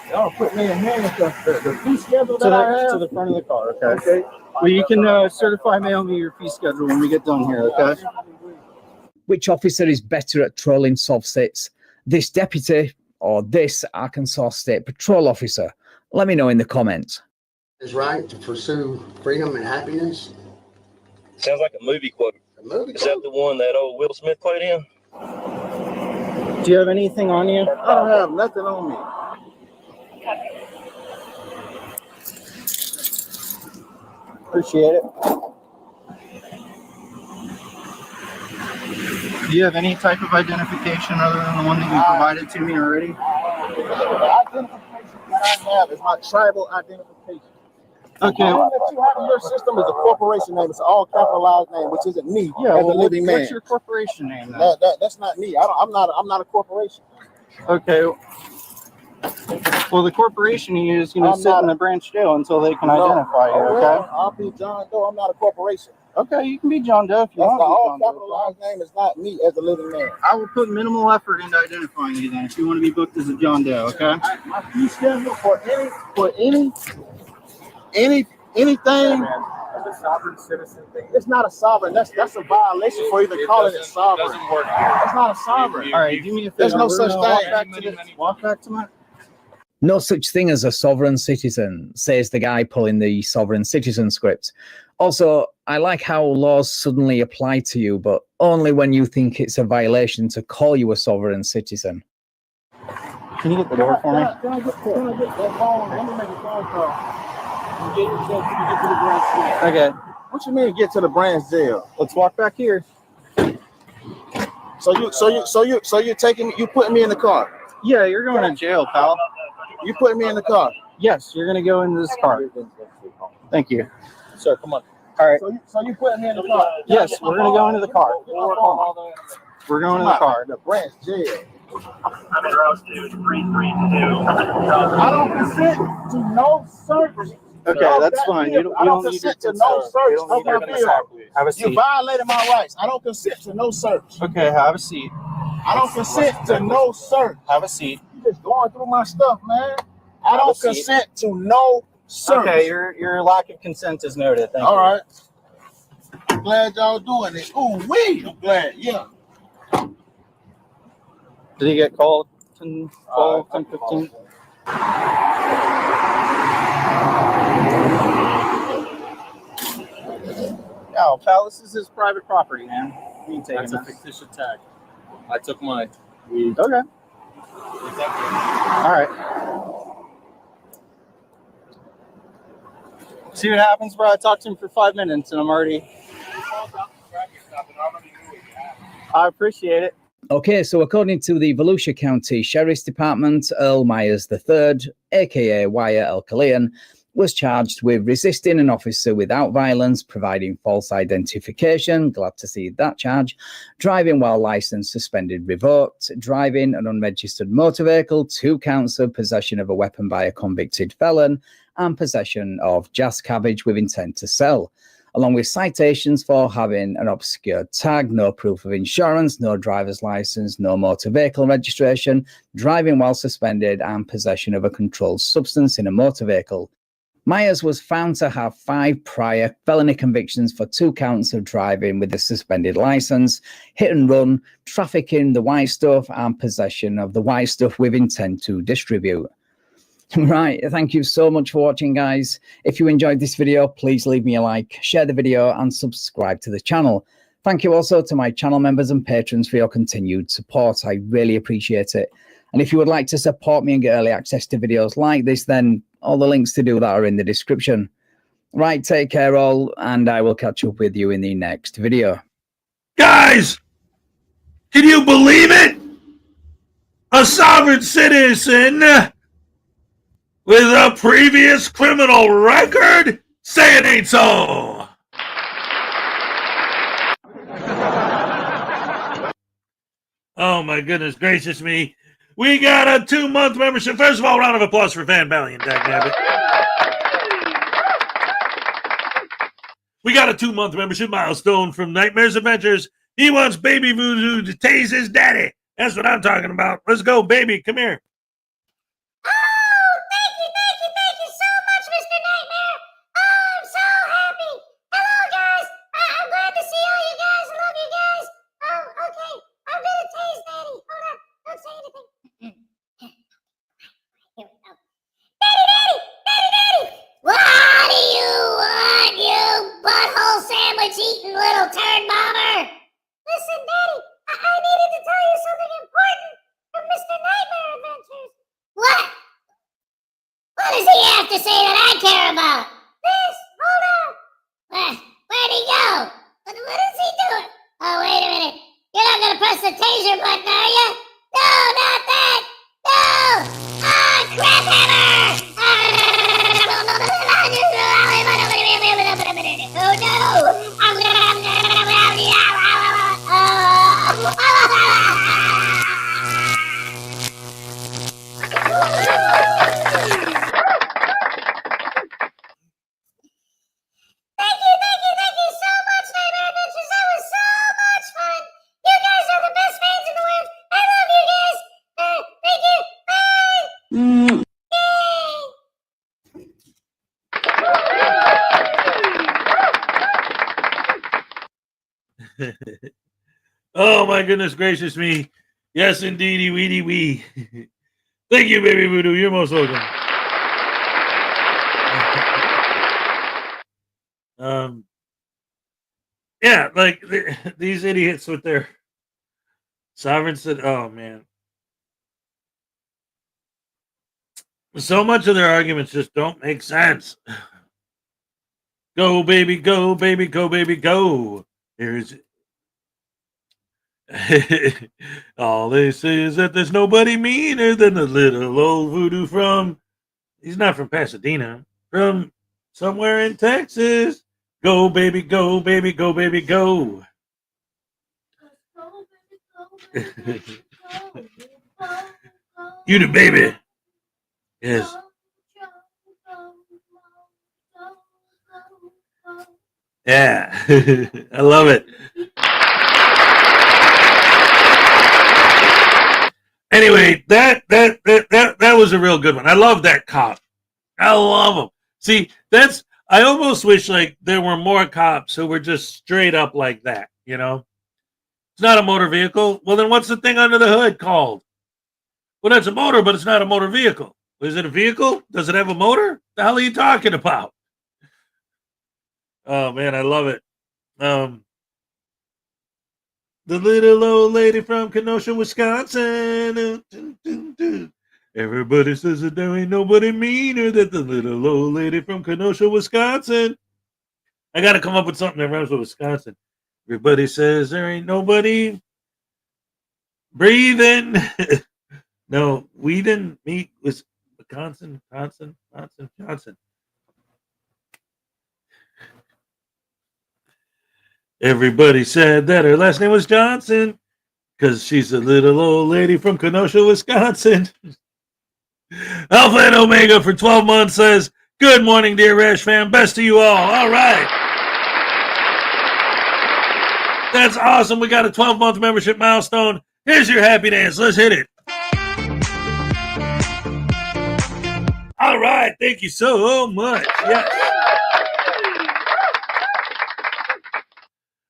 Y'all put me in handcuffs. The fee schedule To that I have. the front of the car, okay? Well, you can certify mail me your fee schedule when we get done here, okay? Which officer is better at trolling soft-sits? This deputy or this Arkansas State Patrol officer? Let me know in the comments. His right to pursue freedom and happiness. Sounds like a movie quote. A movie Is that the one that old Will Smith played in? Do you have anything on you? I don't have nothing on me. Appreciate it. Do you have any type of identification other than the one that you provided to me already? The identification that I have is my tribal identification. Okay. The one that you have in your system is a corporation name. It's an all capitalized name, which isn't me Yeah, as well, a living man. what's your corporation name then? That's not me. I'm not a corporation. Okay. Well, the corporation you use is going to sit in the branch jail until they can identify you, Oh, okay? well, I'll be John Doe. I'm not a corporation. Okay, you can be John Doe if you That's the all want to be John Doe. capitalized name. Is not me as a living man. I will put minimal effort into identifying you then if you want to be booked as a John Doe, okay? My fee schedule for anything. As a sovereign citizen thing. It's not a sovereign. That's a violation for even calling it sovereign. Doesn't work. That's not a sovereign. All right, do me a favor. There's no such Walk thing. back to the- Walk back to my... No such thing as a sovereign citizen, says the guy pulling the sovereign citizen script. Also, I like how laws suddenly apply to you, but only when you think it's a violation to call you a sovereign citizen. Can you get the door for me? Can I get that phone? Let me make a phone call. Get to the branch jail. Okay, What you mean get to the branch jail? let's walk back here. So you taking you putting me in the car? Yeah, you're going to jail, pal. You putting me in the car? Yes, you're going to go into this car. Thank you. Sir, come on. All right. So you putting me in the car? Yes, we're going to go into the car. We're going to the car. The branch jail. I'm in route to 332. I don't consent to no search. Okay, that's fine. You I don't don't need to consent to no search You of don't my need to vehicle. have a You seat. violated my rights. I don't consent to no search. Okay, have a seat. I don't consent to no search. Have a seat. You just going through my stuff, man. I don't seat. consent to no search. Okay, your lack of consent is noted. Thank All you. right. I'm glad y'all doing this. Ooh, wee. I'm glad. Yeah. Did he get called 10, 12, 10, 15? No, pal, this is his private property, man. You ain't taking That's a this. fictitious tag. I took mine. Okay. All right. See what happens, bro. I talked to him for 5 minutes, and I'm already. I appreciate it. Okay, so according to the Volusia County Sheriff's Department, Earl Myers III, aka Wyatt Elkalian, was charged with resisting an officer without violence, providing false identification, glad to see that charge, driving while license suspended revoked, driving an unregistered motor vehicle, 2 counts of possession of a weapon by a convicted felon, and possession of jazz cabbage with intent to sell, along with citations for having an obscure tag, no proof of insurance, no driver's license, no motor vehicle registration, driving while suspended, and possession of a controlled substance in a motor vehicle. Myers was found to have 5 prior felony convictions for 2 counts of driving with a suspended license, hit and run, trafficking the white stuff, and possession of the white stuff with intent to distribute. Right, thank you so much for watching, guys. If you enjoyed this video, please leave me a like, share the video, and subscribe to the channel. Thank you also to my channel members and patrons for your continued support. I really appreciate it. And if you would like to support me and get early access to videos like this, then all the links to do that are in the description. Right, take care all, and I will catch up with you in the next video. Guys, can you believe it? A sovereign citizen with a previous criminal record? Say it ain't so. Oh my goodness gracious me. We got a 2-month membership. First of all, round of applause for Van Valiant, dagnabbit. We got a 2-month membership milestone from Nightmares Adventures. He wants Baby Voodoo to tase his daddy. That's what I'm talking about. Let's go, baby. Come here. Oh, thank you so much, Mr. Nightmare. Oh, I'm so happy. Hello, guys. I'm glad to see all you guys. I love you guys. Oh, okay. I'm gonna tase Daddy. Hold on. Don't say anything. Here we go. Daddy! What do you want, you butthole sandwich eating little turd bomber? Listen, Daddy, I needed to tell you something important from Mr. Nightmare Adventures. What? What does he have to say that I care about? This. Hold on. Where'd he go? What is he doing? Oh, wait a minute. You're not gonna press the taser button, are you? No, not that. No! Ah, crap hammer! Oh no! Thank you so much, Nightmare Adventures. That was so much fun. You guys are the best fans in the world. I love you guys. Thank you. Bye. Oh my goodness gracious me. Yes, indeedy, weedy wee. Thank you, Baby Voodoo. You're most welcome. Yeah, like these idiots with their sovereign said, oh man. So much of their arguments just don't make sense. Go, baby, go, baby, go, baby, go. Here's all they say is that there's nobody meaner than the little old voodoo from, he's not from Pasadena, from somewhere in Texas. Go, baby, go, baby, go, baby, go. You the baby. Yes. Yeah. I love it. Anyway, that was a real good one. I love that cop. I love him. See, I almost wish like there were more cops who were just straight up like that, you know? It's not a motor vehicle. Well, then what's the thing under the hood called? Well, that's a motor, but it's not a motor vehicle. Is it a vehicle? Does it have a motor? The hell are you talking about? Oh man, I love it. The little old lady from Kenosha, Wisconsin. Everybody says that there ain't nobody meaner than the little old lady from Kenosha, Wisconsin. I got to come up with something that rhymes with Wisconsin. Everybody says there ain't nobody breathing. No, we didn't meet with Wisconsin, Johnson. Everybody said that her last name was Johnson because she's a little old lady from Kenosha, Wisconsin. Alpha and Omega for 12 months says, good morning, dear Rash fam. Best to you all. All right. That's awesome. We got a 12-month membership milestone. Here's your happy dance. Let's hit it. All right. Thank you so much. Yes.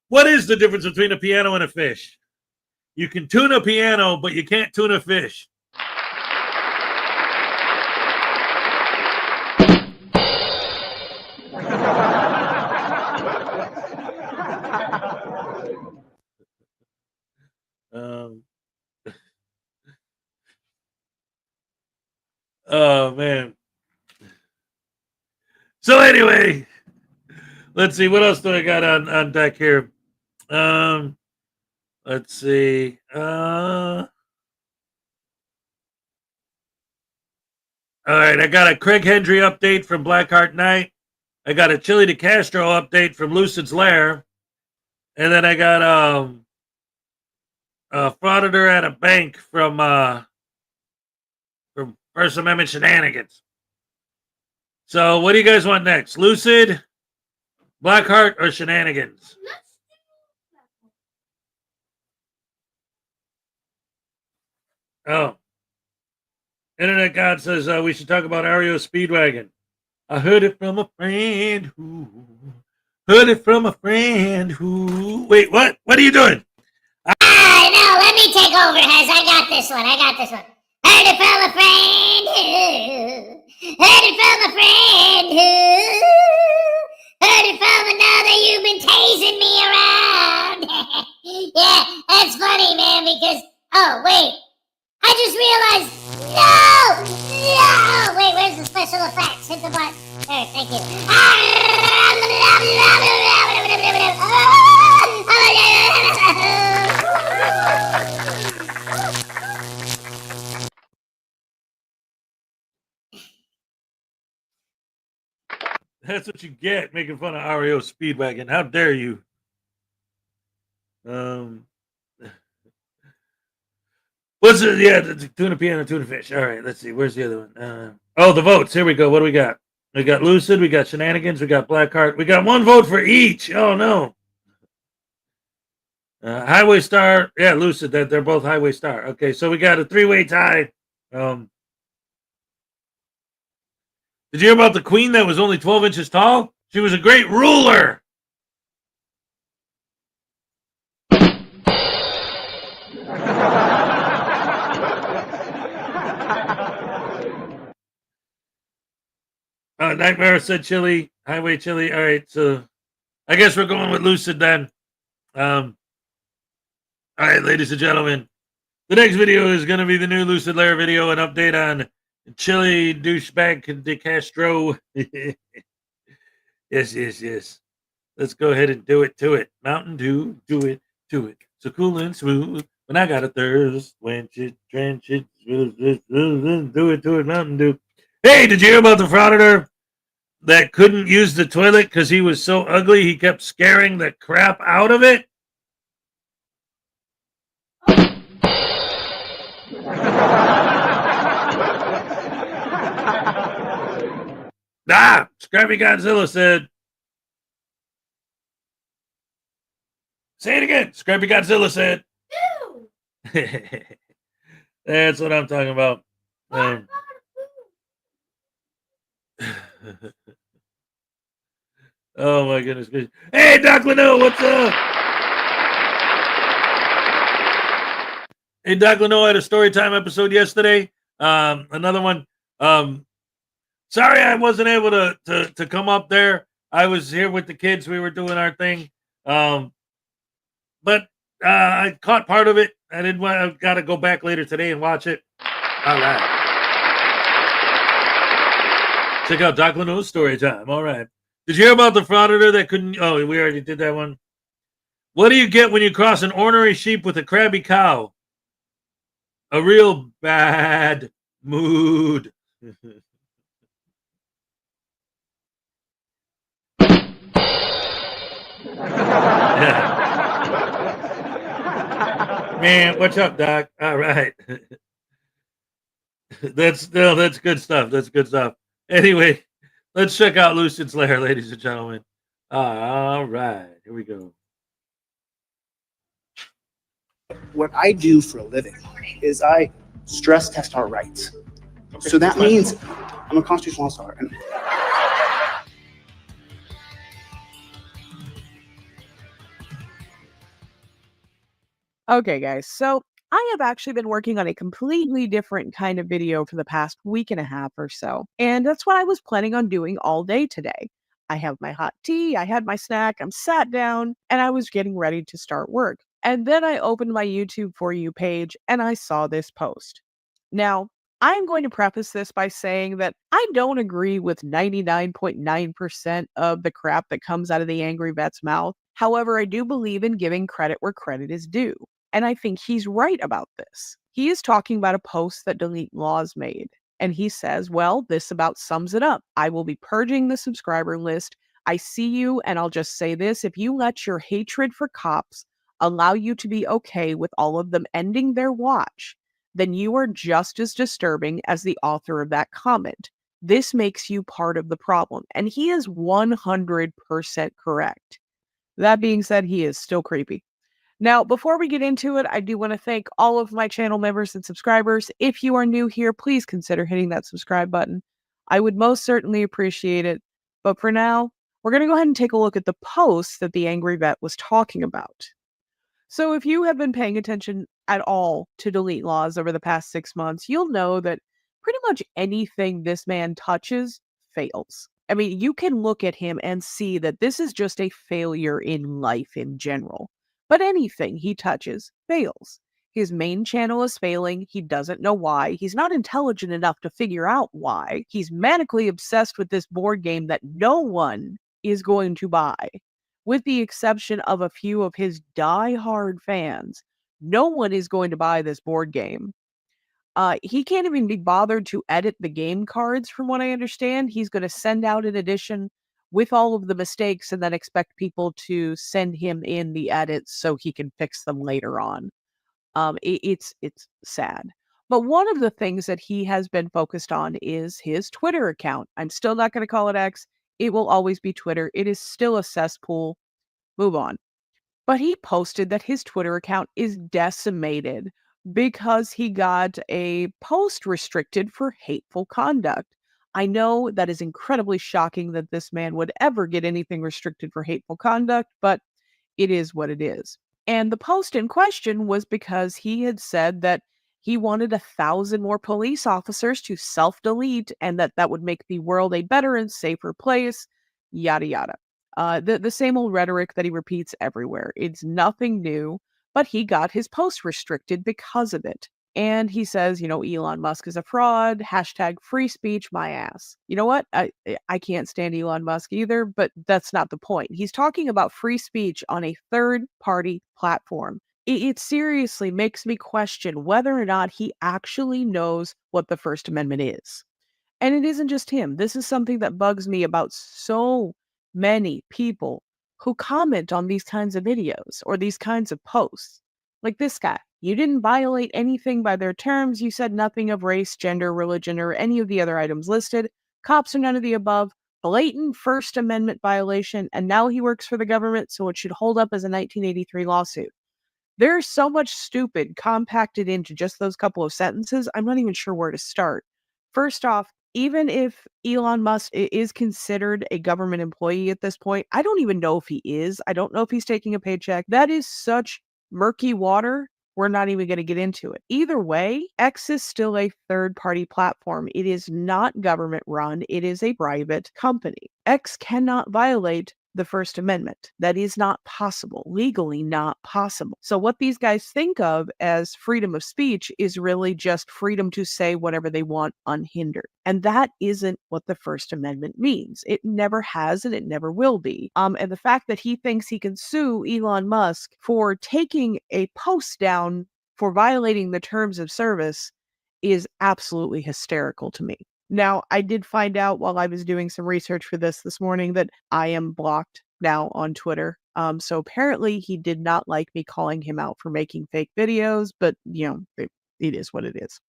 What is the difference between a piano and a fish? You can tune a piano, but you can't tune a fish. Oh, man. So anyway, let's see. What else do I got on deck here? Let's see. All right, I got a Craig Hendry update from Blackheart Knight. I got a Chili de Castro update from Lucid's Lair. And then I got a Frauditor at a bank from First Amendment Shenanigans. So what do you guys want next? Lucid, Blackheart, or Shenanigans? Oh. Internet God says we should talk about Ario Speedwagon. I heard it from a friend who heard it from a friend who. Wait, what? What are you doing? No, let me take over, Hez. I got this one. Heard it from a friend who. Heard it from a friend who. Heard it from another. You've been tasing me around. Yeah, that's funny, man, because. Oh, wait. I just realized. No! Wait, where's the special effects? Hit the button. There, thank you. That's what you get making fun of Ario Speedwagon. How dare you? What's it? Yeah, tuna piano, tuna fish. All right, let's see. Where's the other one? Oh, the votes. Here we go. What do we got? We got Lucid. We got Shenanigans. We got Blackheart. We got one vote for each. Oh no. Highway Star. Yeah, Lucid. They're both Highway Star. Okay, so we got a 3-way tie. Did you hear about the queen that was only 12 inches tall? She was a great ruler. Nightmare said chili, highway chili. All right, so I guess we're going with Lucid then. All right, ladies and gentlemen, the next video is going to be the new Lucid Lair video, an update on Chili douchebag de Castro. Yes. Let's go ahead and do it to it. Mountain Dew, do it to it. So cool and smooth. When I got a thirst, when shit, trench it, do it to it, Mountain Dew. Hey, did you hear about the Frauditor that couldn't use the toilet because he was so ugly he kept scaring the crap out of it? Scrappy Godzilla said. Say it again. Scrappy Godzilla said. That's what I'm talking about. Oh my goodness. Hey, Doc Leno, what's up? Hey, Doc Leno had a story time episode yesterday. Another one. Sorry I wasn't able to come up there. I was here with the kids. We were doing our thing. But I caught part of it. I didn't want. I've got to go back later today and watch it. All right. Check out Doc Leno's story time. All right. Did you hear about the frauditor that couldn't? Oh, we already did that one. What do you get when you cross an ornery sheep with a crabby cow? A real bad mood. Yeah. Man, what's up, Doc? All right. That's good stuff. That's good stuff. Anyway, let's check out Lucian's Lair, ladies and gentlemen. All right, here we go. What I do for a living is I stress test our rights. Okay. So that means I'm a constitutional law scholar. And okay, guys, so I have actually been working on a completely different kind of video for the past week and a half or so, and that's what I was planning on doing all day today. I have my hot tea, I had my snack, I'm sat down, and I was getting ready to start work. And then I opened my YouTube For You page and I saw this post. Now, I'm going to preface this by saying that I don't agree with 99.9% of the crap that comes out of the angry vet's mouth. However, I do believe in giving credit where credit is due. And I think he's right about this. He is talking about a post that Delete Laws made. And he says, well, this about sums it up. I will be purging the subscriber list. I see you, and I'll just say this. If you let your hatred for cops allow you to be okay with all of them ending their watch, then you are just as disturbing as the author of that comment. This makes you part of the problem. And he is 100% correct. That being said, he is still creepy. Now, before we get into it, I do want to thank all of my channel members and subscribers. If you are new here, please consider hitting that subscribe button. I would most certainly appreciate it. But for now, we're going to go ahead and take a look at the post that the angry vet was talking about. So if you have been paying attention at all to Delete Laws over the past 6 months, you'll know that pretty much anything this man touches fails. I mean, you can look at him and see that this is just a failure in life in general. But anything he touches fails. His main channel is failing. He doesn't know why. He's not intelligent enough to figure out why. He's manically obsessed with this board game that no one is going to buy. With the exception of a few of his die-hard fans, no one is going to buy this board game. He can't even be bothered to edit the game cards, from what I understand. He's going to send out an edition with all of the mistakes and then expect people to send him in the edits so he can fix them later on. It's sad. But one of the things that he has been focused on is his Twitter account. I'm still not going to call it X. It will always be Twitter. It is still a cesspool. Move on. But he posted that his Twitter account is decimated because he got a post restricted for hateful conduct. I know that is incredibly shocking that this man would ever get anything restricted for hateful conduct, but it is what it is. And the post in question was because he had said that he wanted 1,000 more police officers to self-delete and that would make the world a better and safer place, yada yada. The same old rhetoric that he repeats everywhere. It's nothing new, but he got his post restricted because of it. And he says, Elon Musk is a fraud, hashtag free speech, my ass. You know what? I can't stand Elon Musk either, but that's not the point. He's talking about free speech on a third-party platform. It seriously makes me question whether or not he actually knows what the First Amendment is. And it isn't just him. This is something that bugs me about so many people who comment on these kinds of videos or these kinds of posts. Like this guy. You didn't violate anything by their terms. You said nothing of race, gender, religion, or any of the other items listed. Cops are none of the above. Blatant First Amendment violation. And now he works for the government, so it should hold up as a 1983 lawsuit. There's so much stupid compacted into just those couple of sentences. I'm not even sure where to start. First off, even if Elon Musk is considered a government employee at this point, I don't even know if he is. I don't know if he's taking a paycheck. That is such murky water We're not even going to get into it. Either way, X is still a third-party platform. It is not government run. It is a private company. X cannot violate the First Amendment. That is not possible, legally not possible. So what these guys think of as freedom of speech is really just freedom to say whatever they want unhindered. And that isn't what the First Amendment means. It never has and it never will be. And the fact that he thinks he can sue Elon Musk for taking a post down for violating the terms of service is absolutely hysterical to me. Now, I did find out while I was doing some research for this morning that I am blocked now on Twitter. So apparently he did not like me calling him out for making fake videos, but it is what it is.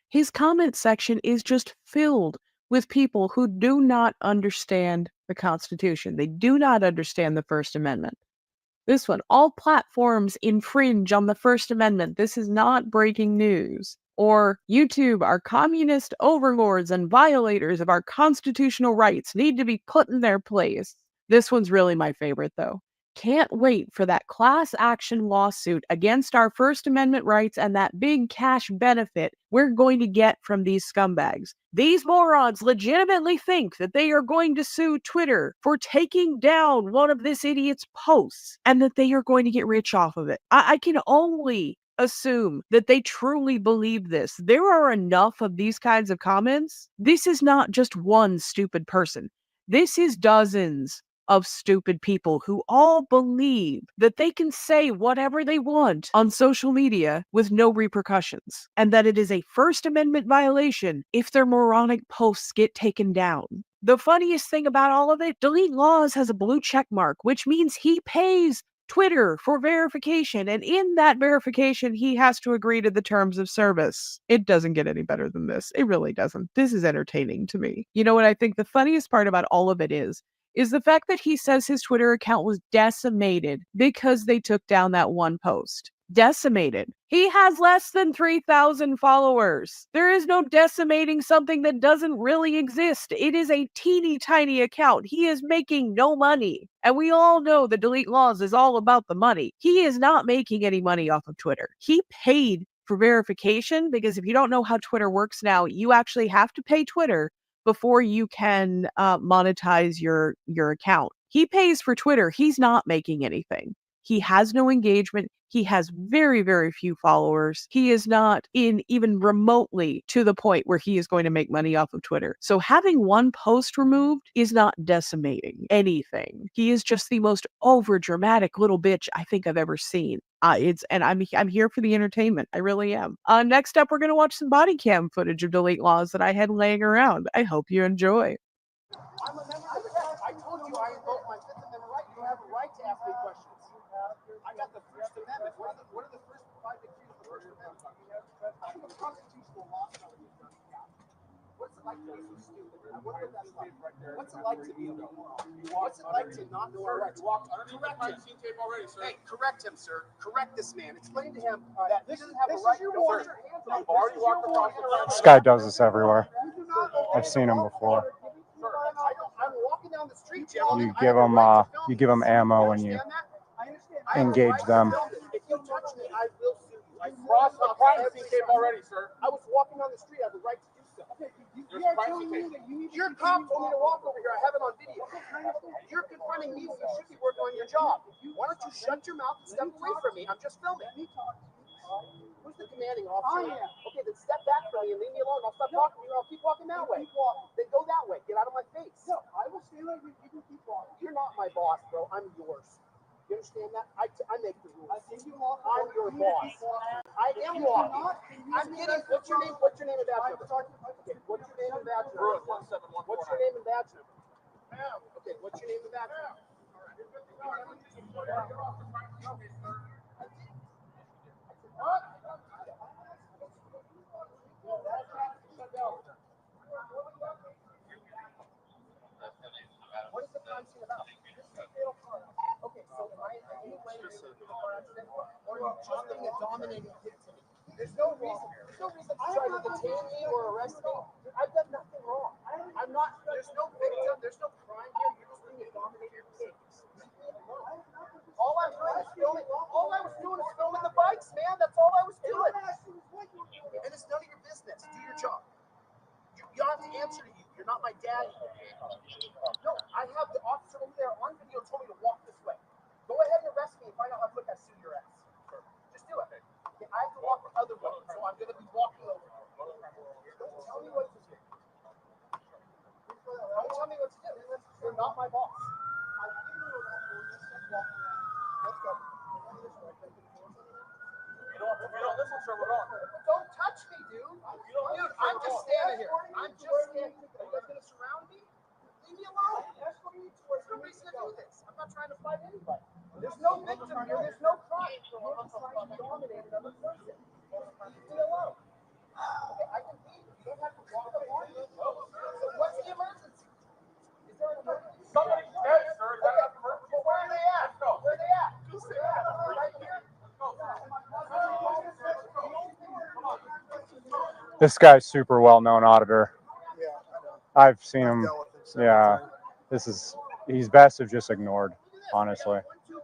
His comment section is just filled with people who do not understand the Constitution. They do not understand the First Amendment. This one, all platforms infringe on the First Amendment. This is not breaking news. Or YouTube, our communist overlords and violators of our constitutional rights need to be put in their place. This one's really my favorite, though. Can't wait for that class action lawsuit against our First Amendment rights and that big cash benefit we're going to get from these scumbags. These morons legitimately think that they are going to sue Twitter for taking down one of this idiot's posts and that they are going to get rich off of it. I can only assume that they truly believe this. There are enough of these kinds of comments. This is not just one stupid person. This is dozens of stupid people who all believe that they can say whatever they want on social media with no repercussions, and that it is a First Amendment violation if their moronic posts get taken down. The funniest thing about all of it, Delete Laws has a blue check mark, which means he pays Twitter for verification, and in that verification, he has to agree to the terms of service. It doesn't get any better than this. It really doesn't. This is entertaining to me. You know what I think the funniest part about all of it is the fact that he says his Twitter account was decimated because they took down that one post. Decimated. He has less than 3,000 followers. There is no decimating something that doesn't really exist. It is a teeny tiny account. He is making no money. And we all know that Delete Laws is all about the money. He is not making any money off of Twitter. He paid for verification because if you don't know how Twitter works now, you actually have to pay Twitter before you can monetize your account. He pays for Twitter. He's not making anything. He has no engagement. He has very, very few followers. He is not even remotely to the point where he is going to make money off of Twitter. So having one post removed is not decimating anything. He is just the most overdramatic little bitch I think I've ever seen. I'm here for the entertainment. I really am. Next up, we're going to watch some body cam footage of Delete Laws that I had laying around. I hope you enjoy. I'm a member of the council. I told you I invoked my Fifth Amendment right. You have a right to ask me questions. I got the First Amendment. What are the first 5 decrees of the First Amendment? I'm a constitutional law scholar. What's it like to be so stupid? I wonder what that's like. What's it like to be a moron? What's it like to not know our rights? Correct him. Hey, correct him, sir. Correct this man. Explain to him that he doesn't have a right to go. This guy does this everywhere. I've seen him before. I'm walking down the street, You give them ammo and you engage them. If you touch me, I will sue you. I crossed the privacy tape already, sir. I was walking on the street. I have the right to do so. Your cop told me to walk over here. I have it on video. You're confronting me when you should be working on your job. Why don't you shut your mouth and step away from me? I'm just filming. Who's the commanding officer? Okay, then step back from me and leave me alone. I'll stop talking to you. I'll keep walking that way. Then go that way. Get out of my face. No, I will stay right here. You can keep walking. You're not my boss, bro. I'm yours. You understand that? I make the rules. I'm your boss. I am walking. I'm kidding. What's your name? What's your name and badge number? Okay, what's your name and badge number? What's your name and badge number? Okay, what's your name and badge number? What is the crime scene about? Okay, so am I in any way or are you jumping and dominating hit to me? There's no reason to try to detain me or arrest me. I've done nothing wrong. I'm not, there's no victim, there's no crime here. You're just being a dominator. All I'm doing is filming. All I was doing is filming the bikes, man. That's all not my boss. I think you were not doing this stuff walking around. Let's go. You don't listen, sir, we're on. Don't touch me, dude. Dude, I'm just standing here. I'm just standing. Are you guys gonna surround me? Leave me alone. There's no reason to do this. I'm not trying to fight anybody. There's no victim here. There's no crime. You're just trying to dominate another person. Leave me alone. Okay, I can leave. You don't have to walk the line. So what's the emergency? Is there an emergency? Somebody's dead, sir. Is that an emergency? Well, where are they at? Where are they at? Right here. This guy's super well-known auditor. I've seen him. Yeah, he's best if just ignored, honestly. You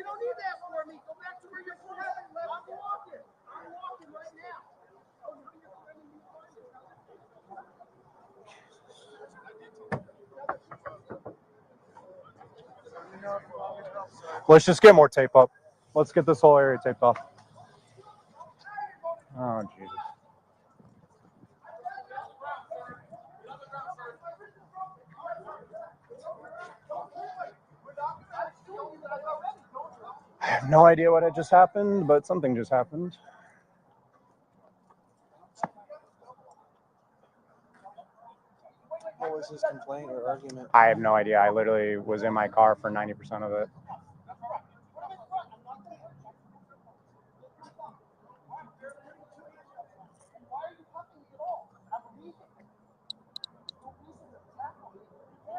don't need to ask for me. Go back to where you're from. I'm walking. I'm walking right now. Let's just get more tape up. Let's get this whole area taped off. Oh, Jesus. I have no idea what had just happened, but something just happened. What was his complaint or argument? I have no idea. I literally was in my car for 90% of it.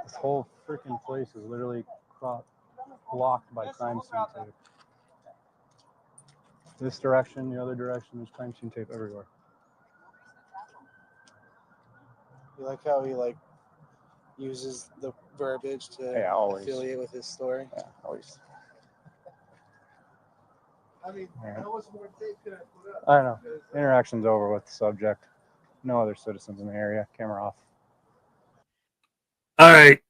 This whole freaking place is literally blocked by crime scene tape. This direction, the other direction, there's crime scene tape everywhere. You like how he uses the verbiage to affiliate with his story? Yeah, always. I mean, how much more tape can I put up? I know. Interaction's over with the subject. No other citizens in the area. Camera off. All right.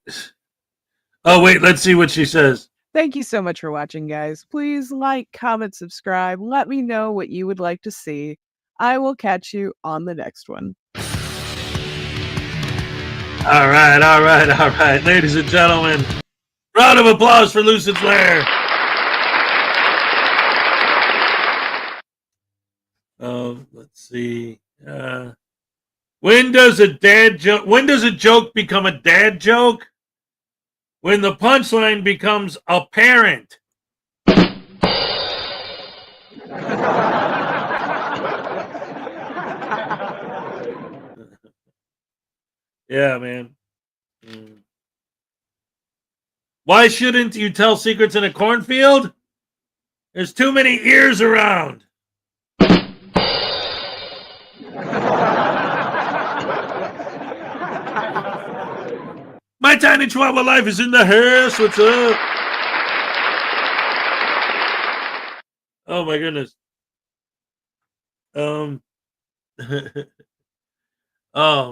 Oh, wait. Let's see what she says. Thank you so much for watching, guys. Please like, comment, subscribe. Let me know what you would like to see. I will catch you on the next one. All right. Ladies and gentlemen, round of applause for Lucid Flair. Let's see. When does a joke become a dad joke? When the punchline becomes apparent. Yeah, man. Why shouldn't you tell secrets in a cornfield? There's too many ears around. My tiny chihuahua life is in the house. What's up? Oh my goodness. Oh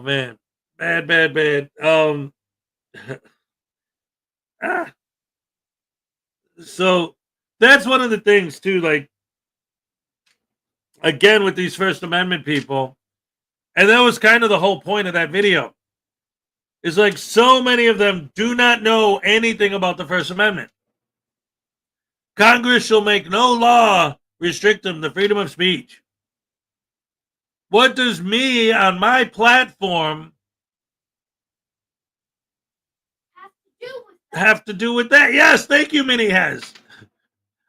man. Bad. So that's one of the things too, like, again, with these First Amendment people, and that was kind of the whole point of that video. Is like so many of them do not know anything about the First Amendment. Congress shall make no law restricting the freedom of speech. What does me on my platform have to do with that? Yes, thank you, Minnie has.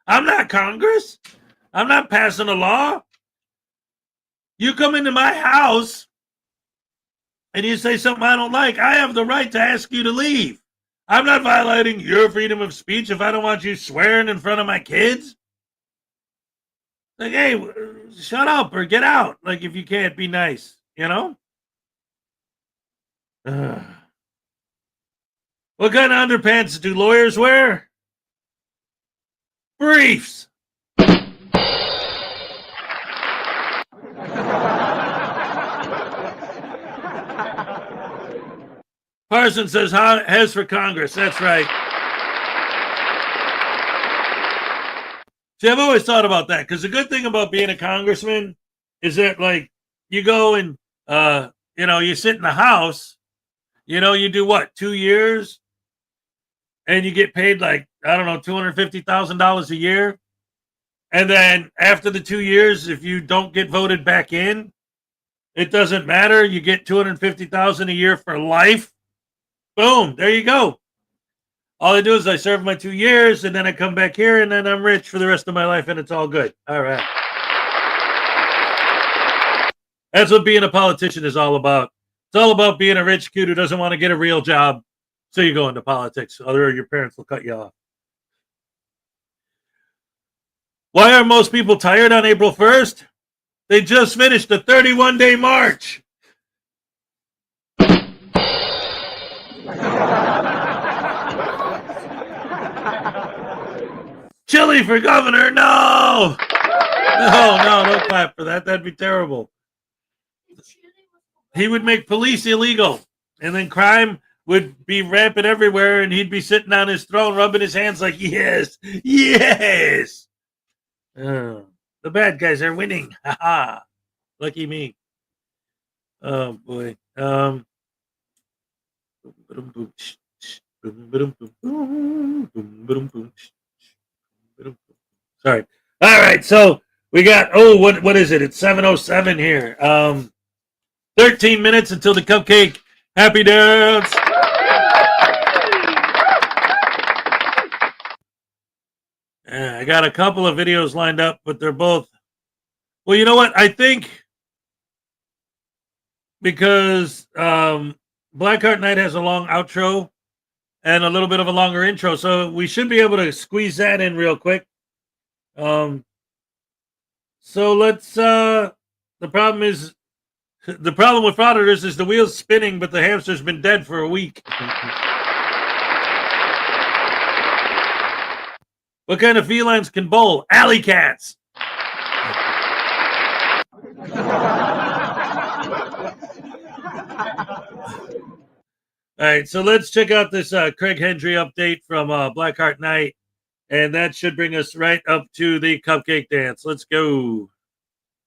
I'm not Congress. I'm not passing a law. You come into my house and you say something I don't like, I have the right to ask you to leave. I'm not violating your freedom of speech if I don't want you swearing in front of my kids. Like, hey, shut up or get out. Like, if you can't be nice, you know? What kind of underpants do lawyers wear? Briefs. Parson says, Hez for Congress. That's right. See, I've always thought about that, because the good thing about being a congressman is that, like, you go and you know, you sit in the house, you know, you do what, 2 years, and you get paid like, I don't know, $250,000 a year. And then after the 2 years, if you don't get voted back in, it doesn't matter. You get $250,000 a year for life. Boom, there you go. All I do is I serve my 2 years, and then I come back here, and then I'm rich for the rest of my life, and it's all good. All right. That's what being a politician is all about. It's all about being a rich kid who doesn't want to get a real job, so you go into politics, or your parents will cut you off. Why are most people tired on April 1st? They just finished a 31-day march. Chili for governor, no! No, don't clap for that. That'd be terrible. He would make police illegal, and then crime would be rampant everywhere, and he'd be sitting on his throne rubbing his hands like, yes, yes! The bad guys are winning. Ha ha. Lucky me. Oh boy. Sorry. All right, so we got what is it? It's 7:07 here. 13 minutes until the cupcake happy dance. I got a couple of videos lined up, but they're both. Well, you know what? I think because Blackheart Night has a long outro and a little bit of a longer intro, so we should be able to squeeze that in real quick. So let's. The problem with Frauditors is the wheel's spinning, but the hamster's been dead for a week. What kind of felines can bowl? Alley cats. All right, so let's check out this Craig Hendry update from Blackheart Night, and that should bring us right up to the cupcake dance. Let's go.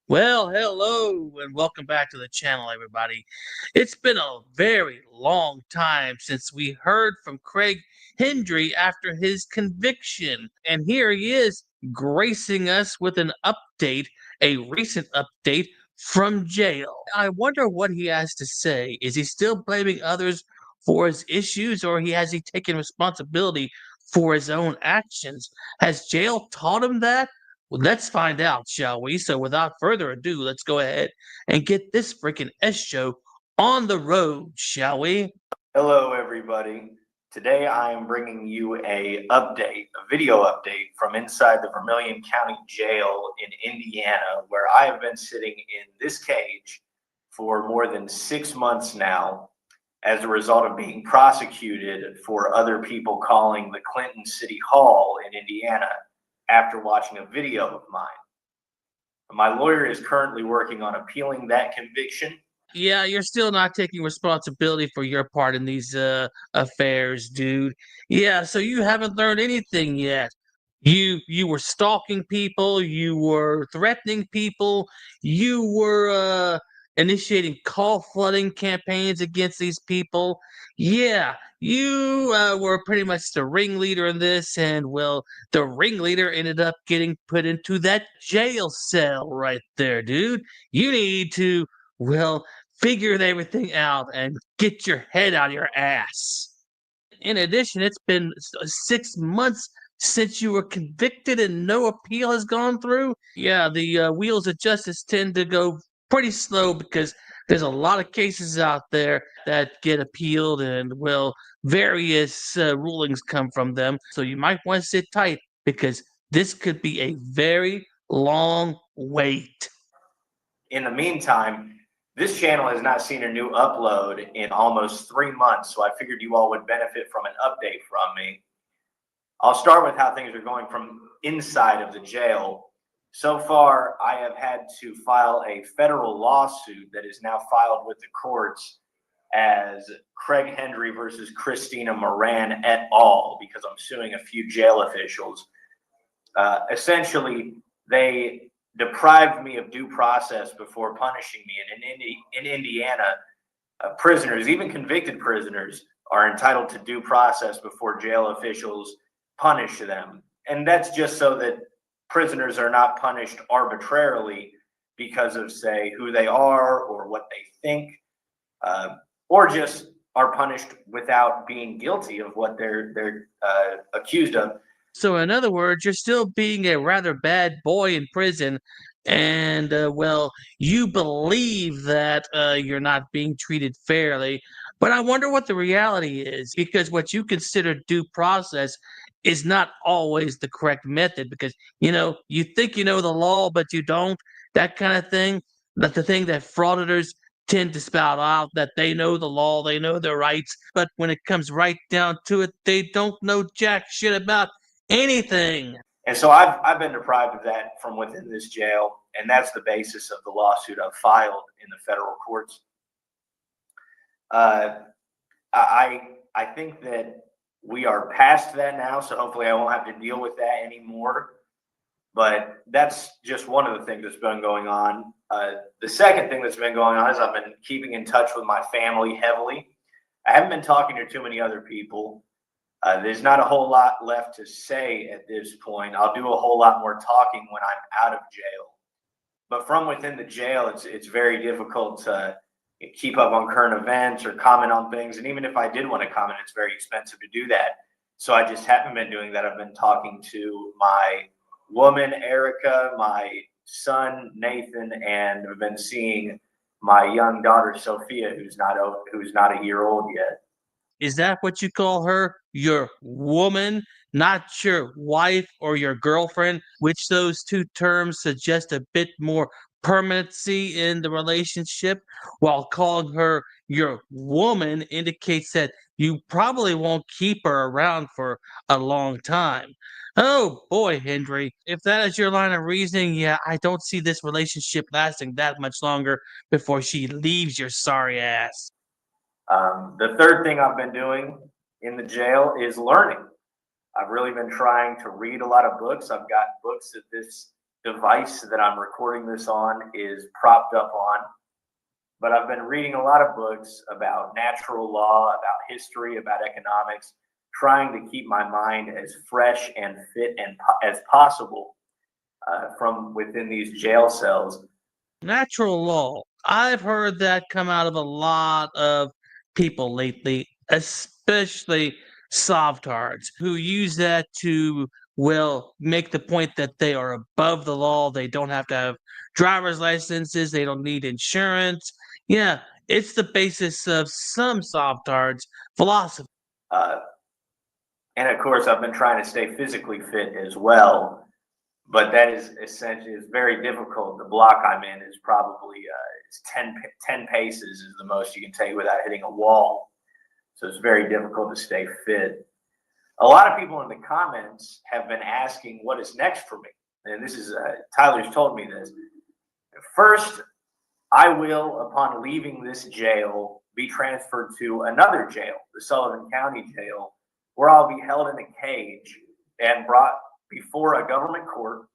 Well, hello, and welcome back to the channel, everybody. It's been a very long time since we heard from Craig Hendry after his conviction, and here he is gracing us with an update, a recent update from jail. I wonder what he has to say. Is he still blaming others for his issues, or has he taken responsibility for his own actions? Has jail taught him that? Well, let's find out, shall we? So without further ado, let's go ahead and get this freaking S show on the road, shall we? Hello, everybody. Today I am bringing you a video update from inside the Vermilion County Jail in Indiana, where I have been sitting in this cage for more than 6 months now as a result of being prosecuted for other people calling the Clinton City Hall in Indiana after watching a video of mine. My lawyer is currently working on appealing that conviction. Yeah, you're still not taking responsibility for your part in these affairs, dude. Yeah, so you haven't learned anything yet. You were stalking people, you were threatening people, you were initiating call flooding campaigns against these people. Yeah, you were pretty much the ringleader in this, and well, the ringleader ended up getting put into that jail cell right there, dude. You need to, well, figure everything out and get your head out of your ass. In addition, it's been 6 months since you were convicted and no appeal has gone through. Yeah, the wheels of justice tend to go pretty slow because there's a lot of cases out there that get appealed, and well, various rulings come from them. So you might want to sit tight because this could be a very long wait. In the meantime, this channel has not seen a new upload in almost 3 months, so I figured you all would benefit from an update from me. I'll start with how things are going from inside of the jail. So far, I have had to file a federal lawsuit that is now filed with the courts as Craig Hendry versus Christina Moran et al., because I'm suing a few jail officials. Essentially, they deprived me of due process before punishing me. And in Indiana, prisoners, even convicted prisoners, are entitled to due process before jail officials punish them. And that's just so that prisoners are not punished arbitrarily because of, say, who they are or what they think, or just are punished without being guilty of what they're accused of. So, in other words, you're still being a rather bad boy in prison, and well, you believe that you're not being treated fairly. But I wonder what the reality is, because what you consider due process is not always the correct method. Because you think you know the law, but you don't. That kind of thing. That the thing that frauditors tend to spout out, that they know the law, they know their rights, but when it comes right down to it, they don't know jack shit about anything. And so I've been deprived of that from within this jail, and that's the basis of the lawsuit I've filed in the federal courts. I think that we are past that now, so hopefully I won't have to deal with that anymore. But that's just one of the things that's been going on. The second thing that's been going on is I've been keeping in touch with my family heavily. I haven't been talking to too many other people. There's not a whole lot left to say at this point. I'll do a whole lot more talking when I'm out of jail. But from within the jail, it's very difficult to keep up on current events or comment on things. And even if I did want to comment, it's very expensive to do that. So I just haven't been doing that. I've been talking to my woman, Erica, my son, Nathan, and I've been seeing my young daughter, Sophia, who's not a year old yet. Is that what you call her? Your woman, not your wife or your girlfriend, which those two terms suggest a bit more permanency in the relationship, while calling her your woman indicates that you probably won't keep her around for a long time. Oh boy, Hendry, if that is your line of reasoning, yeah, I don't see this relationship lasting that much longer before she leaves your sorry ass. The third thing I've been doing in the jail is learning. I've really been trying to read a lot of books. I've got books that this device that I'm recording this on is propped up on. But I've been reading a lot of books about natural law, about history, about economics, trying to keep my mind as fresh and fit as possible from within these jail cells. Natural law. I've heard that come out of a lot of people lately, especially sovtards, who use that to, well, make the point that they are above the law. They don't have to have driver's licenses. They don't need insurance. Yeah, it's the basis of some sovtards' philosophy. And of course, I've been trying to stay physically fit as well. But that is essentially, it's very difficult. The block I'm in is probably it's 10 paces is the most you can take without hitting a wall. So it's very difficult to stay fit. A lot of people in the comments have been asking what is next for me. And this is, Tyler's told me this. First, I will, upon leaving this jail, be transferred to another jail, the Sullivan County Jail, where I'll be held in a cage and brought before a government court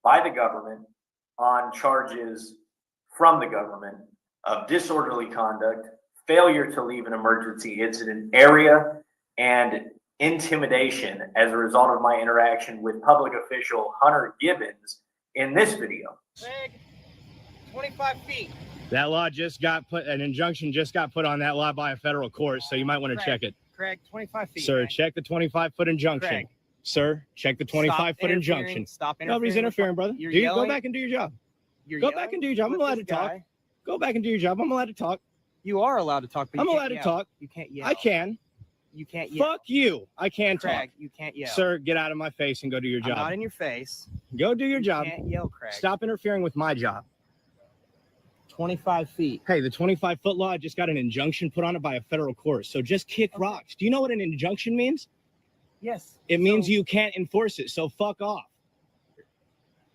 by the government on charges from the government of disorderly conduct, failure to leave an emergency incident area, and intimidation as a result of my interaction with public official Hunter Gibbons in this video. Craig, 25 feet. That law just got put, an injunction just got put on that law by a federal court, so you might want to check it. Craig, 25 feet. Sir, man. check the 25-foot injunction. Craig. Sir, check the 25-foot injunction. Stop interfering. Nobody's interfering, brother. Go back and do your job. Go back and do your job. I'm allowed to talk. Go back and do your job. I'm allowed to talk. You are allowed to talk, but I'm you allowed can't to yell. talk. You can't yell. I can. You can't yell. Fuck you. I can Craig, talk. you can't yell. Sir, get out of my face and go do your job. I'm not in your face. Go do your job. You can't yell, Craig. Stop interfering with my job. 25 feet. Hey, the 25-foot law just got an injunction put on it by a federal court. So just kick rocks. Do you know what an injunction means? Yes. It means you can't enforce it. So fuck off.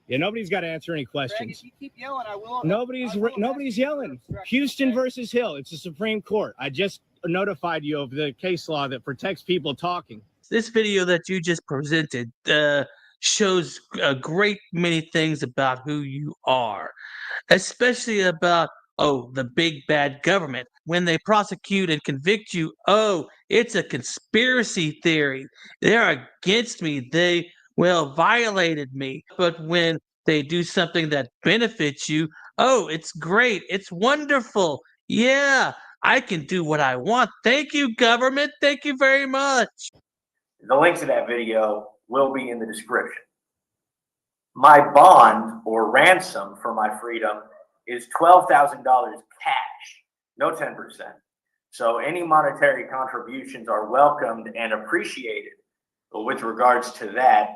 Yeah, nobody's got to answer any questions. Craig, if you keep yelling, I will. Nobody's yelling. Houston versus Hill. It's the Supreme Court. I just notified you of the case law that protects people talking. This video that you just presented shows a great many things about who you are, especially about oh, the big bad government. When they prosecute and convict you, oh, it's a conspiracy theory. They're against me. They, well, violated me. But when they do something that benefits you, oh, it's great. It's wonderful. Yeah, I can do what I want. Thank you, government. Thank you very much. The link to that video will be in the description. My bond or ransom for my freedom is $12,000 cash, no 10%. So any monetary contributions are welcomed and appreciated. But with regards to that,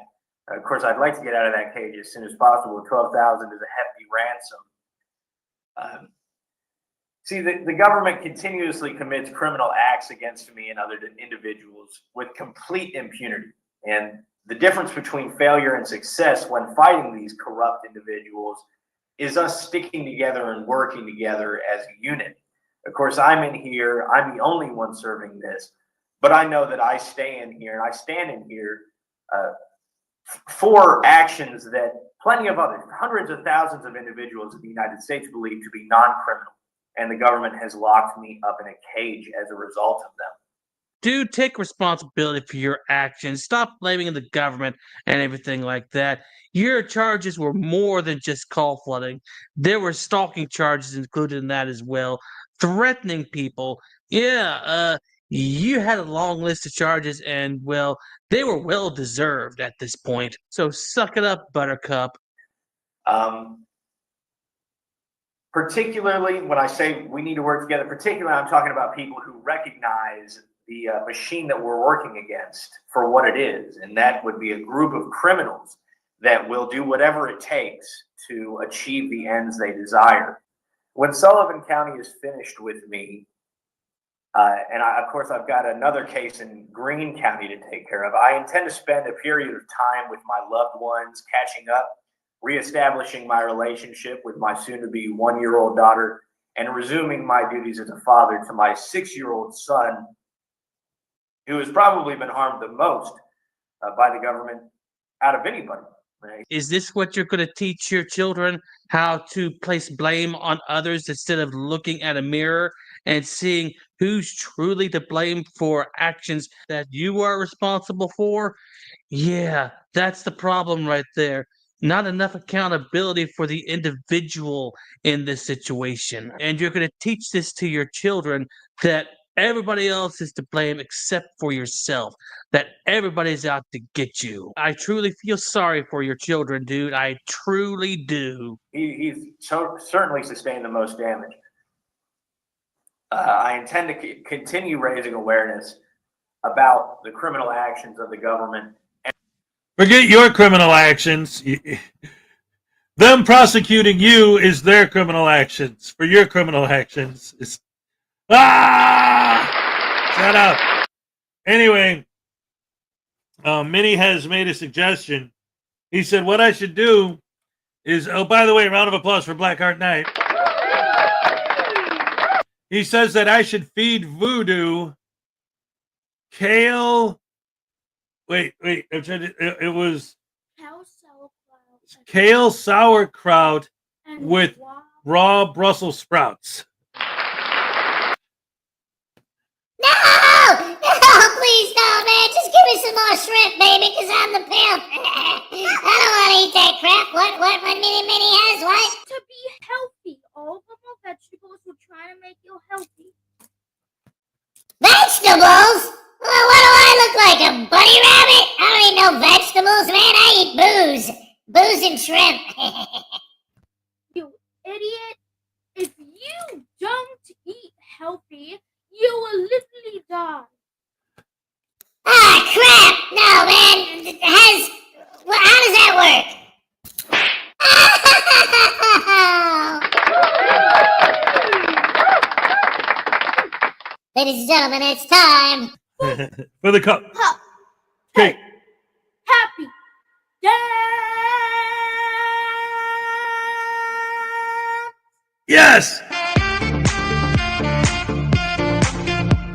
of course, I'd like to get out of that cage as soon as possible. 12,000 is a hefty ransom. See, the government continuously commits criminal acts against me and other individuals with complete impunity. And the difference between failure and success when fighting these corrupt individuals is us sticking together and working together as a unit. Of course, I'm in here. I'm the only one serving this. But I know that I stay in here and I stand in here for actions that plenty of others, hundreds of thousands of individuals in the United States believe to be non-criminal. And the government has locked me up in a cage as a result of them. Dude, take responsibility for your actions. Stop blaming the government and everything like that. Your charges were more than just call flooding. There were stalking charges included in that as well. Threatening people. Yeah, you had a long list of charges and, well, they were well deserved at this point. So suck it up, Buttercup. Particularly when I say we need to work together, particularly I'm talking about people who recognize the machine that we're working against for what it is. And that would be a group of criminals that will do whatever it takes to achieve the ends they desire. When Sullivan County is finished with me, of course, I've got another case in Greene County to take care of, I intend to spend a period of time with my loved ones, catching up, reestablishing my relationship with my soon-to-be one-year-old daughter, and resuming my duties as a father to my 6-year-old son, who has probably been harmed the most by the government out of anybody. Right? Is this what you're going to teach your children? How to place blame on others instead of looking at a mirror and seeing who's truly to blame for actions that you are responsible for? Yeah, that's the problem right there. Not enough accountability for the individual in this situation. And you're going to teach this to your children that everybody else is to blame except for yourself, that everybody's out to get you. I truly feel sorry for your children, dude. I truly do. He's certainly sustained the most damage. I intend to continue raising awareness about the criminal actions of the government. Forget your criminal actions. Them prosecuting you is their criminal actions. For your criminal actions, it's shut up. Anyway, Minnie has made a suggestion. He said what I should do is, oh, by the way, round of applause for Blackheart Knight. He says that I should feed Voodoo kale. Wait, I'm trying to, it was kale sauerkraut with raw Brussels sprouts. No, please no, man. Just give me some more shrimp, baby, because I'm the pimp. I don't want to eat that crap. What Minnie has, what? To be healthy. All of them are vegetables. We're trying to make you healthy. Vegetables? Well, what do I look like, a bunny rabbit? I don't eat no vegetables, man. I eat booze. Booze and shrimp. You idiot. If you don't eat healthy, you will literally die. Ah, crap! No, man. How does that work? Ladies and gentlemen, it's time for the cup. Hey, happy day! Yes!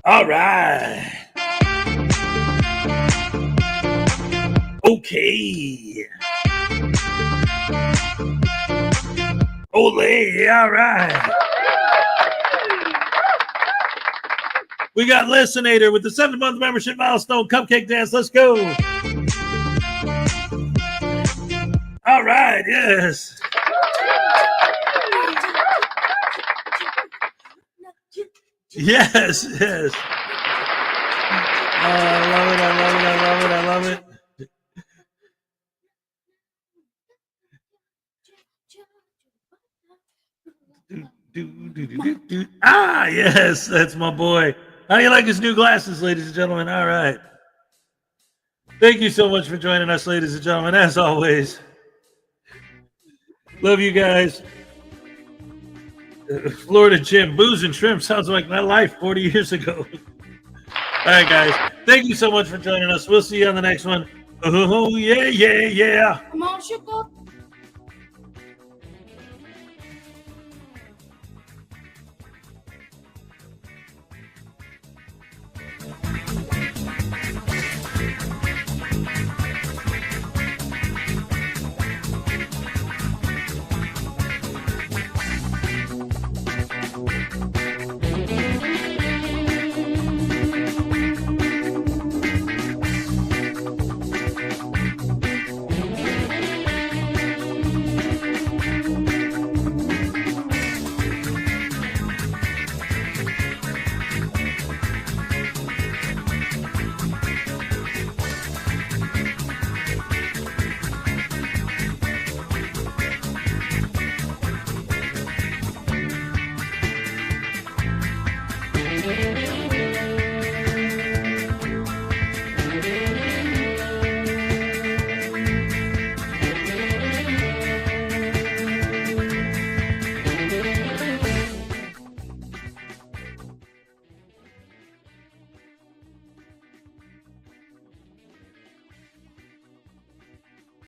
All right. Okay. Ole, all right. We got Listinator with the 7-month membership milestone cupcake dance. Let's go. All right, yes. Yes, yes. I love it, I love it, I love it, I love it. Ah, yes, that's my boy. How do you like his new glasses, ladies and gentlemen? All right. Thank you so much for joining us, ladies and gentlemen, as always. Love you guys. Florida Jim, booze and shrimp sounds like my life 40 years ago. All right, guys. Thank you so much for joining us. We'll see you on the next one. Oh, yeah, yeah, yeah. Come on, sugar.